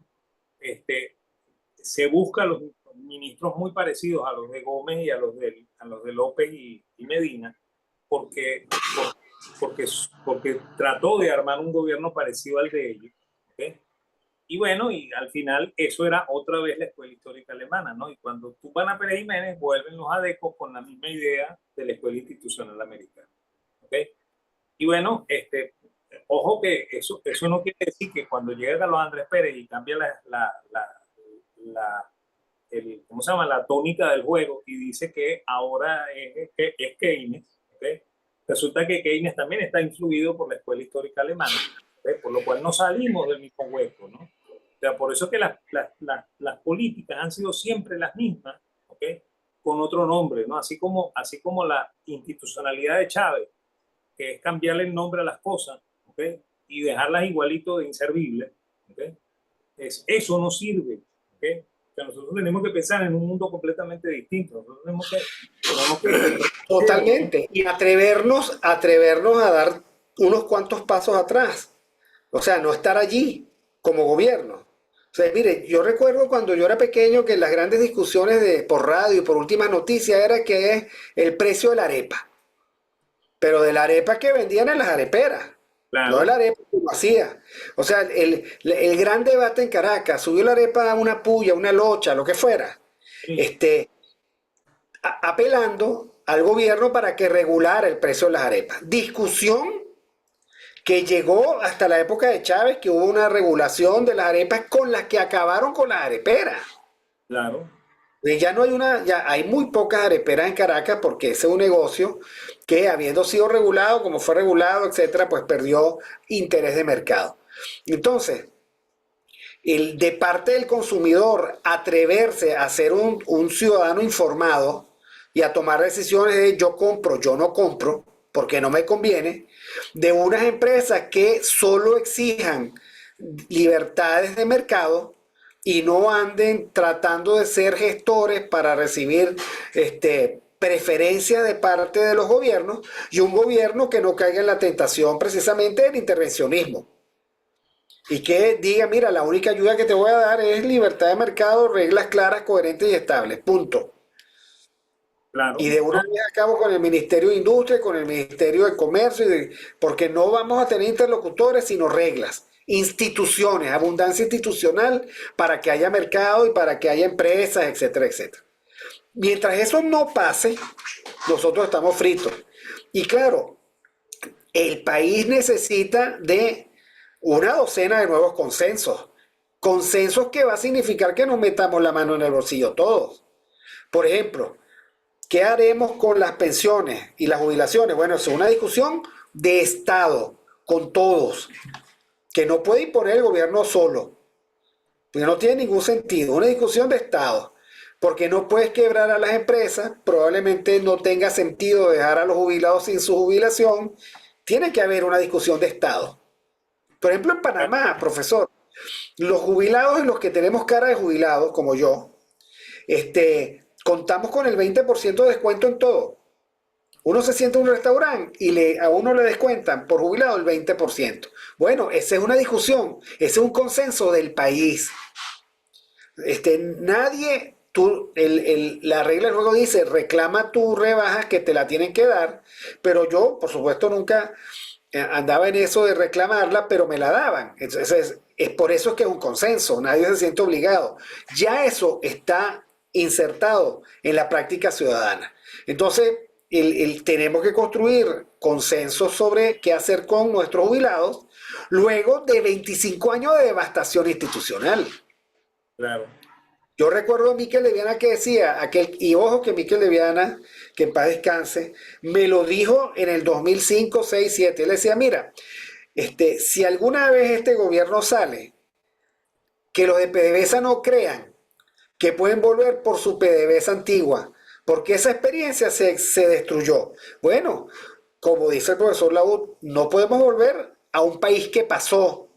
se busca a los ministros muy parecidos a los de Gómez y a los de López y Medina, porque, porque, porque trató de armar un gobierno parecido al de ellos, ¿okay? Y bueno, y al final eso era otra vez la escuela histórica alemana, ¿no? Y cuando tú van a Pérez Jiménez, vuelven los adecos con la misma idea de la escuela institucional americana, ¿ok? Y bueno, ojo que eso no quiere decir que cuando llega Carlos Andrés Pérez y cambia ¿cómo se llama? La tónica del juego y dice que ahora es Keynes, ¿okay? Resulta que Keynes también está influido por la escuela histórica alemana, ¿okay? Por lo cual no salimos del mismo hueco, ¿no? O sea, por eso es que las políticas han sido siempre las mismas, ¿okay? Con otro nombre, ¿no? Así como la institucionalidad de Chávez, que es cambiarle el nombre a las cosas, ¿okay? Y dejarlas igualito de inservibles, ¿okay? Eso no sirve, ¿okay? O sea, nosotros tenemos que pensar en un mundo completamente distinto. Nosotros tenemos Totalmente. Y atrevernos a dar unos cuantos pasos atrás. O sea, no estar allí como gobierno. O sea, mire, yo recuerdo cuando yo era pequeño que las grandes discusiones por radio y por últimas noticias era que es el precio de la arepa. Pero de la arepa que vendían en las areperas. No de claro, la arepa que uno hacía. O sea, el gran debate en Caracas, subió la arepa a una puya, una locha, lo que fuera. sí, Este, apelando al gobierno para que regulara el precio de las arepas. Discusión que llegó hasta la época de Chávez, que hubo una regulación de las arepas con las que acabaron con las areperas. claro. Y ya no hay ya hay muy pocas areperas en Caracas porque ese es un negocio que habiendo sido regulado, como fue regulado, etcétera, pues perdió interés de mercado. Entonces, de parte del consumidor atreverse a ser un ciudadano informado y a tomar decisiones de yo compro, yo no compro, porque no me conviene, de unas empresas que solo exijan libertades de mercado y no anden tratando de ser gestores para recibir preferencia de parte de los gobiernos y un gobierno que no caiga en la tentación precisamente del intervencionismo y que diga, mira, la única ayuda que te voy a dar es libertad de mercado, reglas claras, coherentes y estables, punto. Claro, Y de una no, vez a cabo con el Ministerio de Industria, con el Ministerio de Comercio, porque no vamos a tener interlocutores, sino reglas, instituciones, abundancia institucional para que haya mercado y para que haya empresas, etcétera, etcétera. Mientras eso no pase, nosotros estamos fritos. Y claro, el país necesita de una docena de nuevos consensos. Consensos que va a significar que nos metamos la mano en el bolsillo todos. Por ejemplo, ¿qué haremos con las pensiones y las jubilaciones? Bueno, es una discusión de Estado, con todos, que no puede imponer el gobierno solo, porque no tiene ningún sentido. Una discusión de Estado, porque no puedes quebrar a las empresas, probablemente no tenga sentido dejar a los jubilados sin su jubilación. Tiene que haber una discusión de Estado. Por ejemplo, en Panamá, profesor, los jubilados y los que tenemos cara de jubilados, como yo, contamos con el 20% de descuento en todo. Uno se sienta en un restaurante y a uno le descuentan por jubilado el 20%. Bueno, esa es una discusión, ese es un consenso del país. Nadie, la regla del juego dice, reclama tu rebaja que te la tienen que dar, pero yo, por supuesto, nunca andaba en eso de reclamarla, pero me la daban. Entonces, es por eso es que es un consenso, nadie se siente obligado. Ya eso está insertado en la práctica ciudadana. Entonces, tenemos que construir consensos sobre qué hacer con nuestros jubilados luego de 25 años de devastación institucional. claro. Yo recuerdo a Miquel Leviana que decía, y ojo que Miquel Leviana, que en paz descanse, me lo dijo en el 2005, 6, 7. Él decía, mira, si alguna vez este gobierno sale, que los de PDVSA no crean que pueden volver por su PDVSA antigua, porque esa experiencia se destruyó. Bueno, como dice el profesor Laud, no podemos volver a un país que pasó.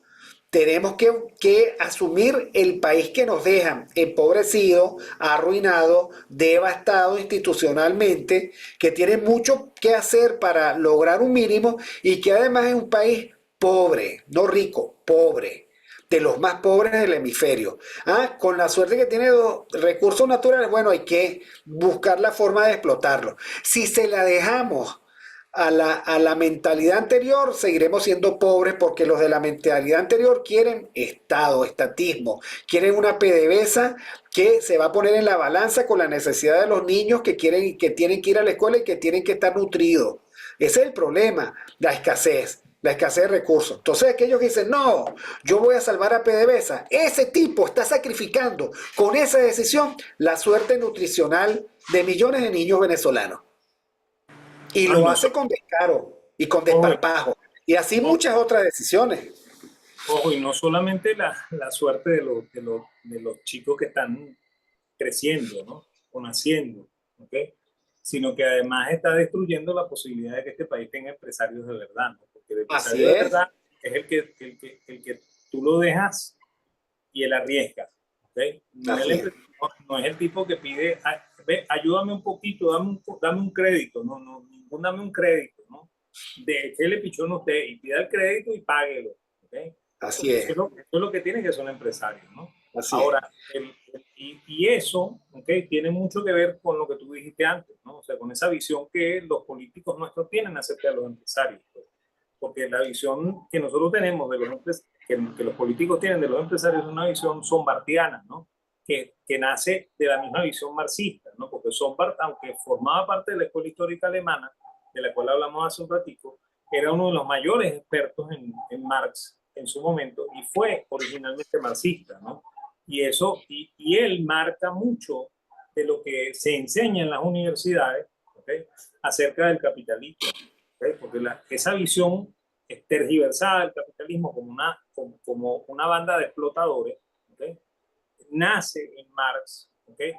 Tenemos que asumir el país que nos dejan empobrecido, arruinado, devastado institucionalmente, que tiene mucho que hacer para lograr un mínimo y que además es un país pobre, no rico, pobre, de los más pobres del hemisferio. Con la suerte que tiene recursos naturales, bueno, hay que buscar la forma de explotarlo. Si se la dejamos a la mentalidad anterior, seguiremos siendo pobres porque los de la mentalidad anterior quieren Estado, estatismo, quieren una PDVSA que se va a poner en la balanza con la necesidad de los niños que tienen que ir a la escuela y que tienen que estar nutridos. Ese es el problema, la escasez de recursos. Entonces aquellos que dicen, no, yo voy a salvar a PDVSA, ese tipo está sacrificando con esa decisión la suerte nutricional de millones de niños venezolanos. Y No, y lo no hace solo, con descaro y con ojo, desparpajo. Y así ojo, muchas otras decisiones. ojo, y no solamente la suerte de los chicos que están creciendo, ¿no? O naciendo, ¿ok? Sino que además está destruyendo la posibilidad de que este país tenga empresarios de verdad, ¿no? Porque el Así empresario de es, verdad es el que tú lo dejas y él arriesga, ¿ok? No es así es. no es el tipo que pide, ve, ayúdame un poquito, dame un crédito, no, no, ningún dame un crédito, ¿no? Échele pichón a usted y pida el crédito y páguelo, ¿ok? Así Porque es, eso es lo que tiene que ser un empresario, ¿no? así es. Ahora, y eso, ¿okay? Tiene mucho que ver con lo que tú dijiste antes, ¿no? O sea, con esa visión que los políticos nuestros tienen acerca de los empresarios, pues. Porque la visión que nosotros tenemos de que los políticos tienen de los empresarios es una visión sombartiana, ¿no? Que nace de la misma visión marxista, ¿no? Porque Sombart, aunque formaba parte de la escuela histórica alemana, de la cual hablamos hace un ratico, era uno de los mayores expertos en Marx en su momento y fue originalmente marxista, ¿no? Y él marca mucho de lo que se enseña en las universidades, ¿okay? Acerca del capitalismo, ¿okay? Porque esa visión tergiversada del capitalismo como una banda de explotadores, ¿okay? Nace en Marx, ¿okay?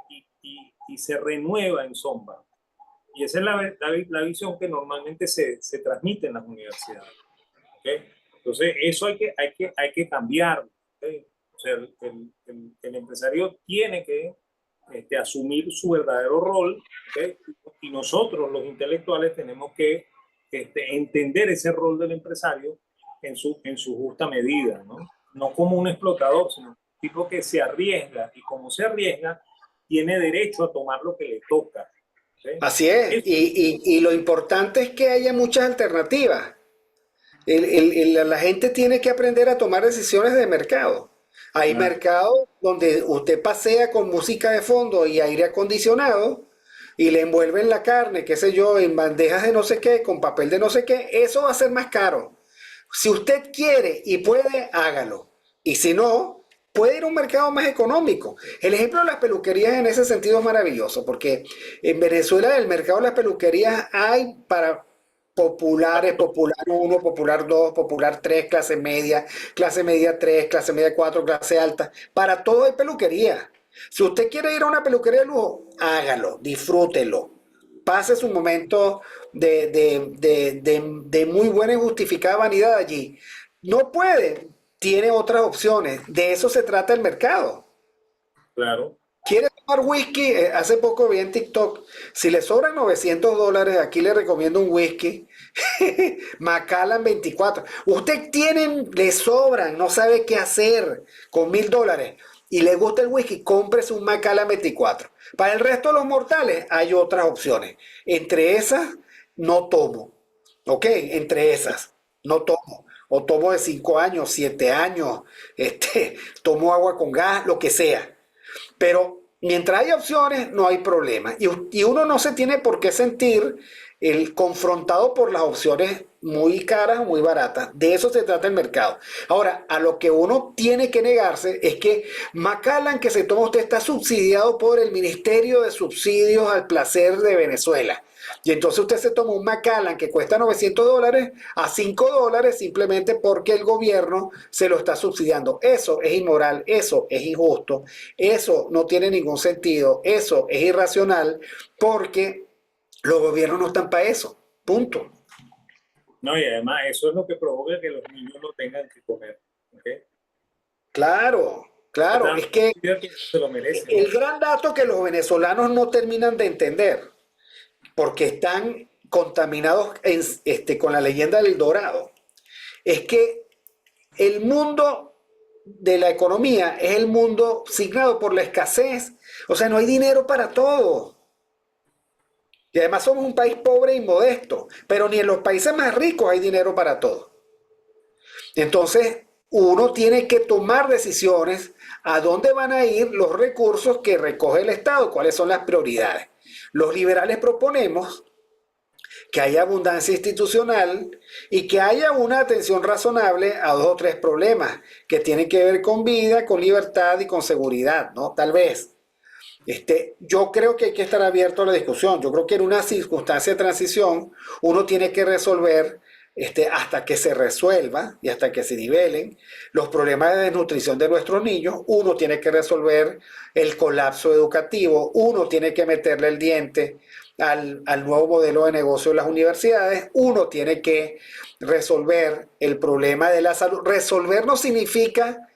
Y se renueva en Sombart. Y esa es la visión que normalmente se transmite en las universidades. ¿Okay? Entonces, eso hay que cambiarlo. ¿Okay? O sea, el empresario tiene que asumir su verdadero rol, ¿okay? y nosotros los intelectuales tenemos que entender ese rol del empresario en su justa medida, ¿no? No como un explotador, sino un tipo que se arriesga, y como se arriesga, tiene derecho a tomar lo que le toca. ¿Sí? Así es, Eso, y lo importante es que haya muchas alternativas. La gente tiene que aprender a tomar decisiones de mercado. Hay claro, mercados donde usted pasea con música de fondo y aire acondicionado y le envuelven la carne, qué sé yo, en bandejas de no sé qué, con papel de no sé qué. Eso va a ser más caro. Si usted quiere y puede, hágalo. Y si no, puede ir a un mercado más económico. El ejemplo de las peluquerías en ese sentido es maravilloso, porque en Venezuela el mercado de las peluquerías hay para populares, popular uno, popular 2, popular 3, clase media 3, clase media 4, clase alta. Para todo hay peluquería. Si usted quiere ir a una peluquería de lujo, hágalo, disfrútelo. Pase su momento de muy buena y justificada vanidad allí. No puede, tiene otras opciones. De eso se trata el mercado. claro. ¿Quiere tomar whisky? Hace poco vi en TikTok. Si le sobran $900, aquí le recomiendo un whisky. Macallan 24. Usted tiene, le sobran, no sabe qué hacer con $1000 y le gusta el whisky, cómprese un Macallan 24. Para el resto de los mortales hay otras opciones. Entre esas, no tomo. ¿Ok? Entre esas, no tomo. O tomo de 5 años, 7 años, tomo agua con gas, lo que sea. Pero mientras haya opciones, no hay problema. Y uno no se tiene por qué sentir confrontado por las opciones muy caras o muy baratas. De eso se trata el mercado. Ahora, a lo que uno tiene que negarse es que Macallan que se toma usted está subsidiado por el Ministerio de Subsidios al Placer de Venezuela. Y entonces usted se toma un Macallan que cuesta $900 a $5 simplemente porque el gobierno se lo está subsidiando. Eso es inmoral, eso es injusto, eso no tiene ningún sentido, eso es irracional porque los gobiernos no están para eso. Punto. No, y además eso es lo que provoca que los niños no tengan que comer. ¿Okay? Claro, claro. Están Es que que se lo merecen. el gran dato que los venezolanos no terminan de entender, porque están contaminados con la leyenda del Dorado, es que el mundo de la economía es el mundo signado por la escasez. O sea, no hay dinero para todo. Y además somos un país pobre y modesto, pero ni en los países más ricos hay dinero para todo. Entonces, uno tiene que tomar decisiones a dónde van a ir los recursos que recoge el Estado, cuáles son las prioridades. Los liberales proponemos que haya abundancia institucional y que haya una atención razonable a dos o tres problemas que tienen que ver con vida, con libertad y con seguridad, ¿no? Tal vez. Yo creo que hay que estar abierto a la discusión. Yo creo que en una circunstancia de transición uno tiene que resolver hasta que se resuelva y hasta que se nivelen los problemas de desnutrición de nuestros niños. Uno tiene que resolver el colapso educativo. Uno tiene que meterle el diente al nuevo modelo de negocio de las universidades. Uno tiene que resolver el problema de la salud. Resolver no significa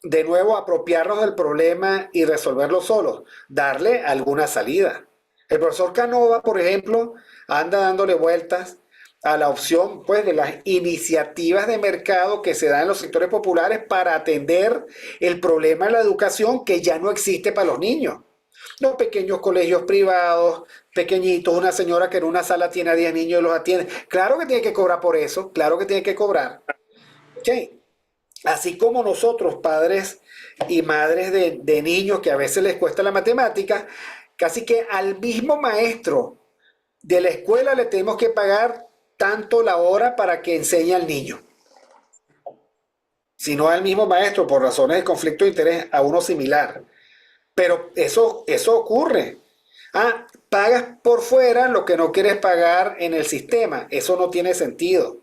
de nuevo apropiarnos del problema y resolverlo solos, darle alguna salida. El profesor Canova, por ejemplo, anda dándole vueltas a la opción pues, de las iniciativas de mercado que se dan en los sectores populares para atender el problema de la educación que ya no existe para los niños. Los pequeños colegios privados, pequeñitos, una señora que en una sala tiene a 10 niños y los atiende. Claro que tiene que cobrar por eso, claro que tiene que cobrar. ¿Okay? Así como nosotros, padres y madres de niños que a veces les cuesta la matemática, casi que al mismo maestro de la escuela le tenemos que pagar tanto la hora para que enseñe al niño. Si no al mismo maestro, por razones de conflicto de interés, a uno similar. Pero eso ocurre. Ah, pagas por fuera lo que no quieres pagar en el sistema. Eso no tiene sentido.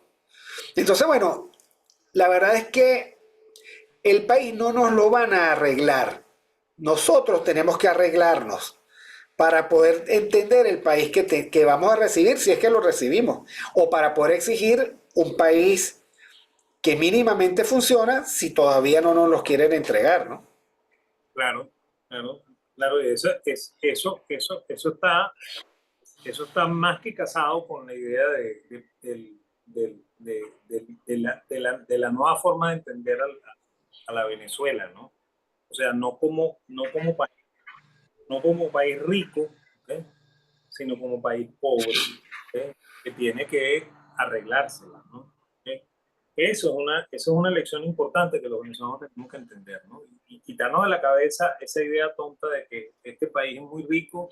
Entonces, bueno, la verdad es que el país no nos lo van a arreglar. Nosotros tenemos que arreglarnos para poder entender el país que vamos a recibir, si es que lo recibimos, o para poder exigir un país que mínimamente funciona si todavía no nos los quieren entregar, ¿no? Claro, claro, claro. Y eso está eso está más que casado con la idea de la nueva forma de entender a la Venezuela, ¿no? O sea, no como país rico, ¿ok? Sino como país pobre, ¿ok? Que tiene que arreglársela, ¿no? ¿Ok? Eso es una lección importante que los venezolanos tenemos que entender, ¿no? Y quitarnos de la cabeza esa idea tonta de que este país es muy rico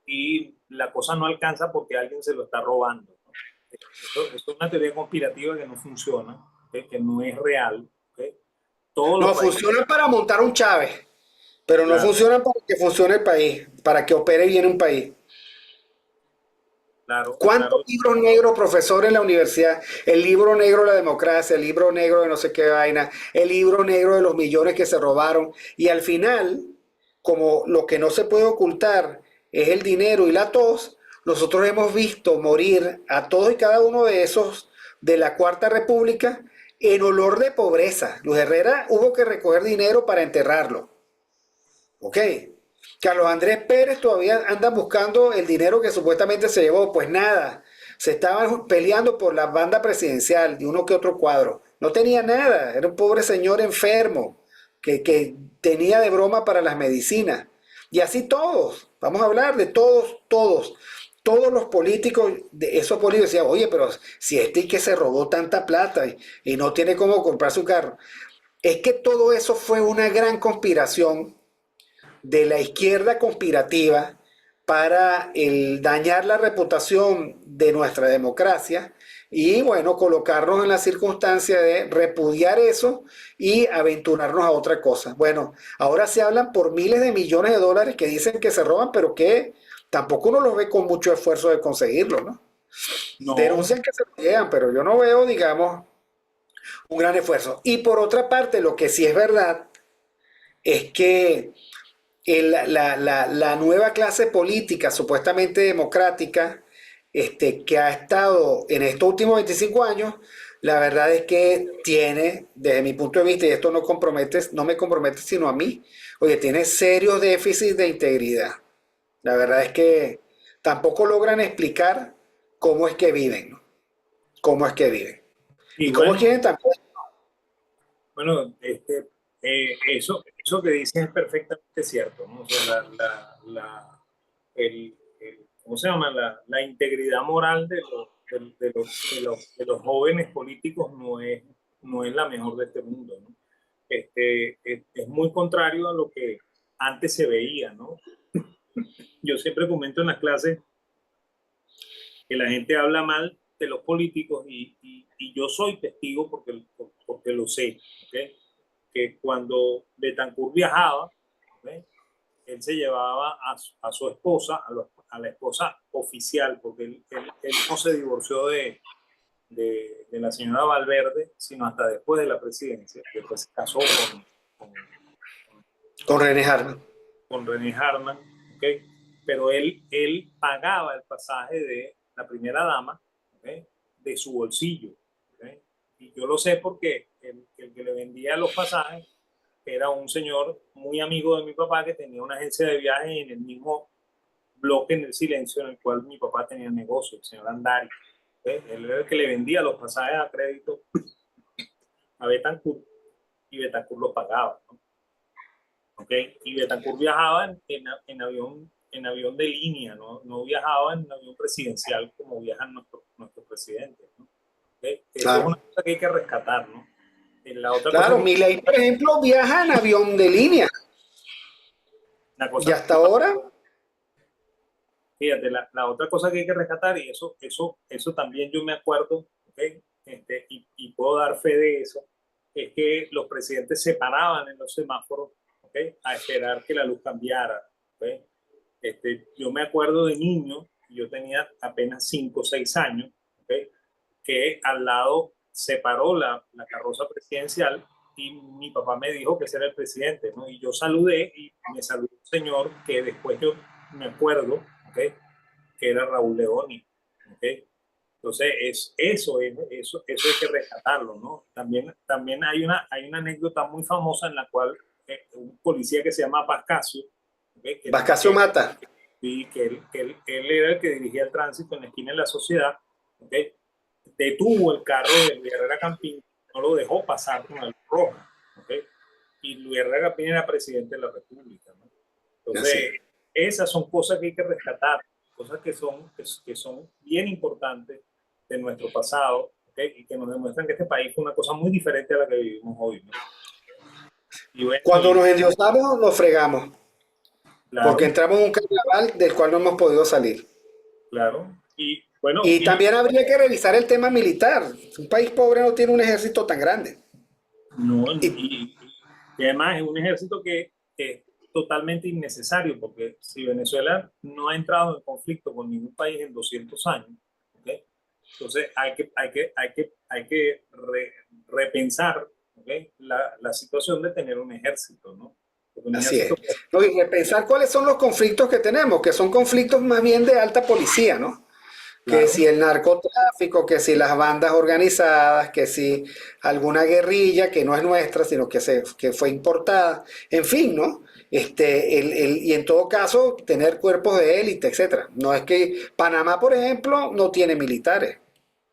y la cosa no alcanza porque alguien se lo está robando, ¿no? Eso es una teoría conspirativa que no funciona, ¿ok? Que no es real, ¿ok? Todos los No, países, funciona para montar un Chávez, pero no claro, funciona para que funcione el país, para que opere bien un país. claro, ¿Cuántos claro, libros negros, profesor, en la universidad? El libro negro de la democracia, el libro negro de no sé qué vaina, el libro negro de los millones que se robaron. Y al final, como lo que no se puede ocultar es el dinero y la tos, nosotros hemos visto morir a todos y cada uno de esos de la Cuarta República en olor de pobreza. Luis Herrera hubo que recoger dinero para enterrarlo. ¿Ok? Carlos Andrés Pérez todavía anda buscando el dinero que supuestamente se llevó. Pues nada, se estaban peleando por la banda presidencial de uno que otro cuadro. No tenía nada, era un pobre señor enfermo que tenía de broma para las medicinas. Y así todos, vamos a hablar de todos, todos. Todos los políticos, de esos políticos decían, oye, pero si este y que se robó tanta plata y no tiene cómo comprar su carro. Es que todo eso fue una gran conspiración de la izquierda conspirativa para el dañar la reputación de nuestra democracia y bueno, colocarnos en la circunstancia de repudiar eso y aventurarnos a otra cosa. Bueno, ahora se hablan por miles de millones de dólares que dicen que se roban, pero que tampoco uno los ve con mucho esfuerzo de conseguirlo, ¿no? no, Denuncian que se lo llegan, pero yo no veo, digamos, un gran esfuerzo. Y por otra parte, lo que sí es verdad es que la nueva clase política supuestamente democrática que ha estado en estos últimos 25 años, la verdad es que tiene, desde mi punto de vista, y esto no me compromete sino a mí, oye, tiene serios déficits de integridad. La verdad es que tampoco logran explicar cómo es que viven, ¿no? Cómo es que viven. y Y cómo bueno, quieren tampoco. bueno, eso que dices es perfectamente cierto, ¿no? O sea, ¿cómo se llama? La integridad moral de los jóvenes políticos no es la mejor de este mundo, ¿no? Es muy contrario a lo que antes se veía, ¿no? Yo siempre comento en las clases que la gente habla mal de los políticos y yo soy testigo porque lo sé, ¿ok? Que cuando Betancourt viajaba, ¿ok? Él se llevaba a su esposa, a la esposa oficial, porque él no se divorció de la señora Valverde, sino hasta después de la presidencia. Después se casó con, Con René Harman. con René Harman, ¿okay? Pero él pagaba el pasaje de la primera dama, ¿okay? De su bolsillo. ¿Okay? Y yo lo sé porque el que le vendía los pasajes era un señor muy amigo de mi papá que tenía una agencia de viajes en el mismo bloque en el silencio en el cual mi papá tenía negocio, el señor Andari. ¿Okay? Él era el que le vendía los pasajes a crédito a Betancourt y Betancourt los pagaba, ¿no? ¿Okay? Y Betancourt viajaba en avión de línea, ¿no? No viajaba en avión presidencial como viajan nuestros presidentes, ¿no? ¿Okay? Eso es Claro. una cosa que hay que rescatar, ¿no? La otra cosa Claro, que, Milei, por ejemplo, viaja en avión de línea. la Y cosa, hasta ahora, fíjate, la otra cosa que hay que rescatar, y eso también yo me acuerdo, ¿okay? Y puedo dar fe de eso, es que los presidentes se paraban en los semáforos, ¿okay? A esperar que la luz cambiara, ¿okay? Yo me acuerdo de niño, yo tenía apenas 5 o 6 años, ¿okay? Que al lado se paró la carroza presidencial y mi papá me dijo que ese era el presidente, ¿no? Y yo saludé y me saludó un señor que después yo me acuerdo, ¿okay? Que era Raúl Leoni, ¿okay? Entonces, eso hay que rescatarlo, ¿no? También hay una anécdota muy famosa en la cual un policía que se llama Pascasio, ¿okay? Vascacio Mata. Y él era el que dirigía el tránsito en la esquina de la Sociedad, ¿okay? Detuvo el carro de Luis Herrera Campín, no lo dejó pasar con la luz roja, ¿okay? Y Luis Herrera Campín era presidente de la República, ¿no? Entonces, esas son cosas que hay que rescatar, cosas que son bien importantes de nuestro pasado, ¿okay? Y que nos demuestran que este país fue una cosa muy diferente a la que vivimos hoy, ¿no? Y bueno, Cuando nos endiosamos, nos fregamos, claro, porque entramos en un carnaval del cual no hemos podido salir. claro. Y bueno, Y también habría que revisar el tema militar. Un país pobre no tiene un ejército tan grande. no, Y y además es un ejército que es totalmente innecesario, porque si Venezuela no ha entrado en conflicto con ningún país en 200 años, ¿okay? Entonces hay que repensar, ¿okay? La situación de tener un ejército, ¿no? Porque un así es. ejército, No, y repensar cuáles son los conflictos que tenemos, que son conflictos más bien de alta policía, ¿no? Que claro, si el narcotráfico, que si las bandas organizadas, que si alguna guerrilla que no es nuestra, sino que fue importada, en fin, ¿no? Y en todo caso, tener cuerpos de élite, etcétera. No es que Panamá, por ejemplo, no tiene militares.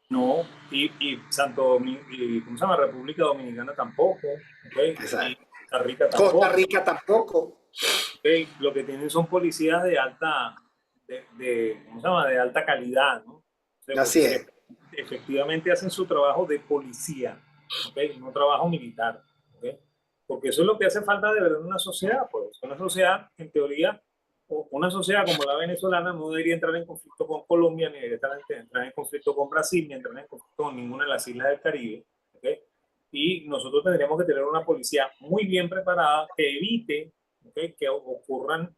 no, y ¿cómo se llama? República Dominicana tampoco, ¿okay? Y Exacto. Costa Rica Costa tampoco. Rica tampoco. ¿Okay? Lo que tienen son policías de alta, ¿cómo se llama? De alta calidad, ¿no? O sea, Así porque es. efectivamente hacen su trabajo de policía, ¿okay? No trabajo militar, ¿okay? Porque eso es lo que hace falta de verdad en una sociedad, pues una sociedad, en teoría, o una sociedad como la venezolana no debería entrar en conflicto con Colombia, ni debería entrar en conflicto con Brasil, ni entrar en conflicto con ninguna de las islas del Caribe, ¿okay? Y nosotros tendríamos que tener una policía muy bien preparada que evite, ¿okay? Que ocurran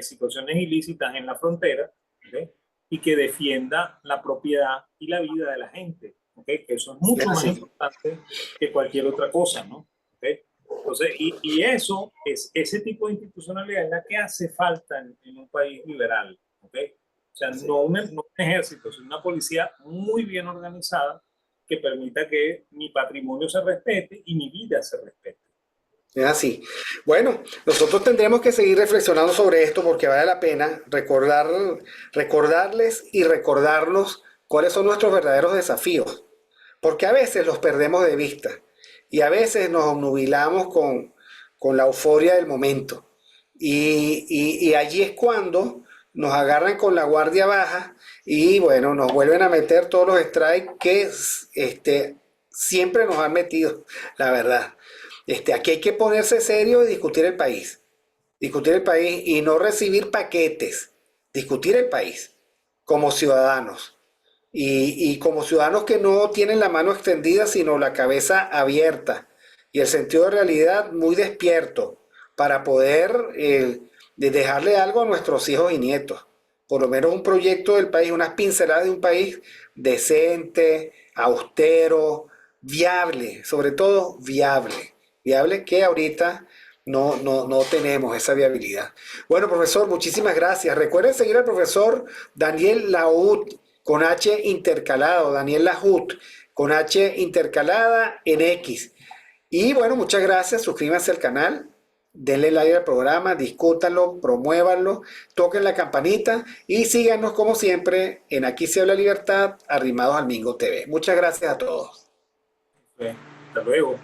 situaciones ilícitas en la frontera, ¿okay? Y que defienda la propiedad y la vida de la gente, ¿okay? Que eso es Es mucho más así. importante que cualquier otra cosa, ¿no? ¿Okay? Entonces, y eso es ese tipo de institucionalidad es la que hace falta en un país liberal, ¿okay? O sea, Así. no un ejército, sino una policía muy bien organizada que permita que mi patrimonio se respete y mi vida se respete. Es así. Bueno, nosotros tendremos que seguir reflexionando sobre esto porque vale la pena recordarles y recordarnos cuáles son nuestros verdaderos desafíos, porque a veces los perdemos de vista y a veces nos obnubilamos con la euforia del momento. Y allí es cuando nos agarran con la guardia baja y bueno, nos vuelven a meter todos los strikes que siempre nos han metido, la verdad. Aquí hay que ponerse serio y discutir el país y no recibir paquetes, discutir el país como ciudadanos y como ciudadanos que no tienen la mano extendida sino la cabeza abierta y el sentido de realidad muy despierto para poder dejarle algo a nuestros hijos y nietos. Por lo menos un proyecto del país, unas pinceladas de un país decente, austero, viable, sobre todo viable. Viable que ahorita no tenemos esa viabilidad. Bueno, profesor, muchísimas gracias. Recuerden seguir al profesor Daniel Laut con H intercalado, Daniel Laut con H intercalada en X. Y bueno, muchas gracias. Suscríbanse al canal, denle like al programa, discútanlo, promuévanlo, toquen la campanita y síganos como siempre en Aquí se habla libertad, arrimados al Mingo TV. Muchas gracias a todos. ¿Okay? Hasta luego.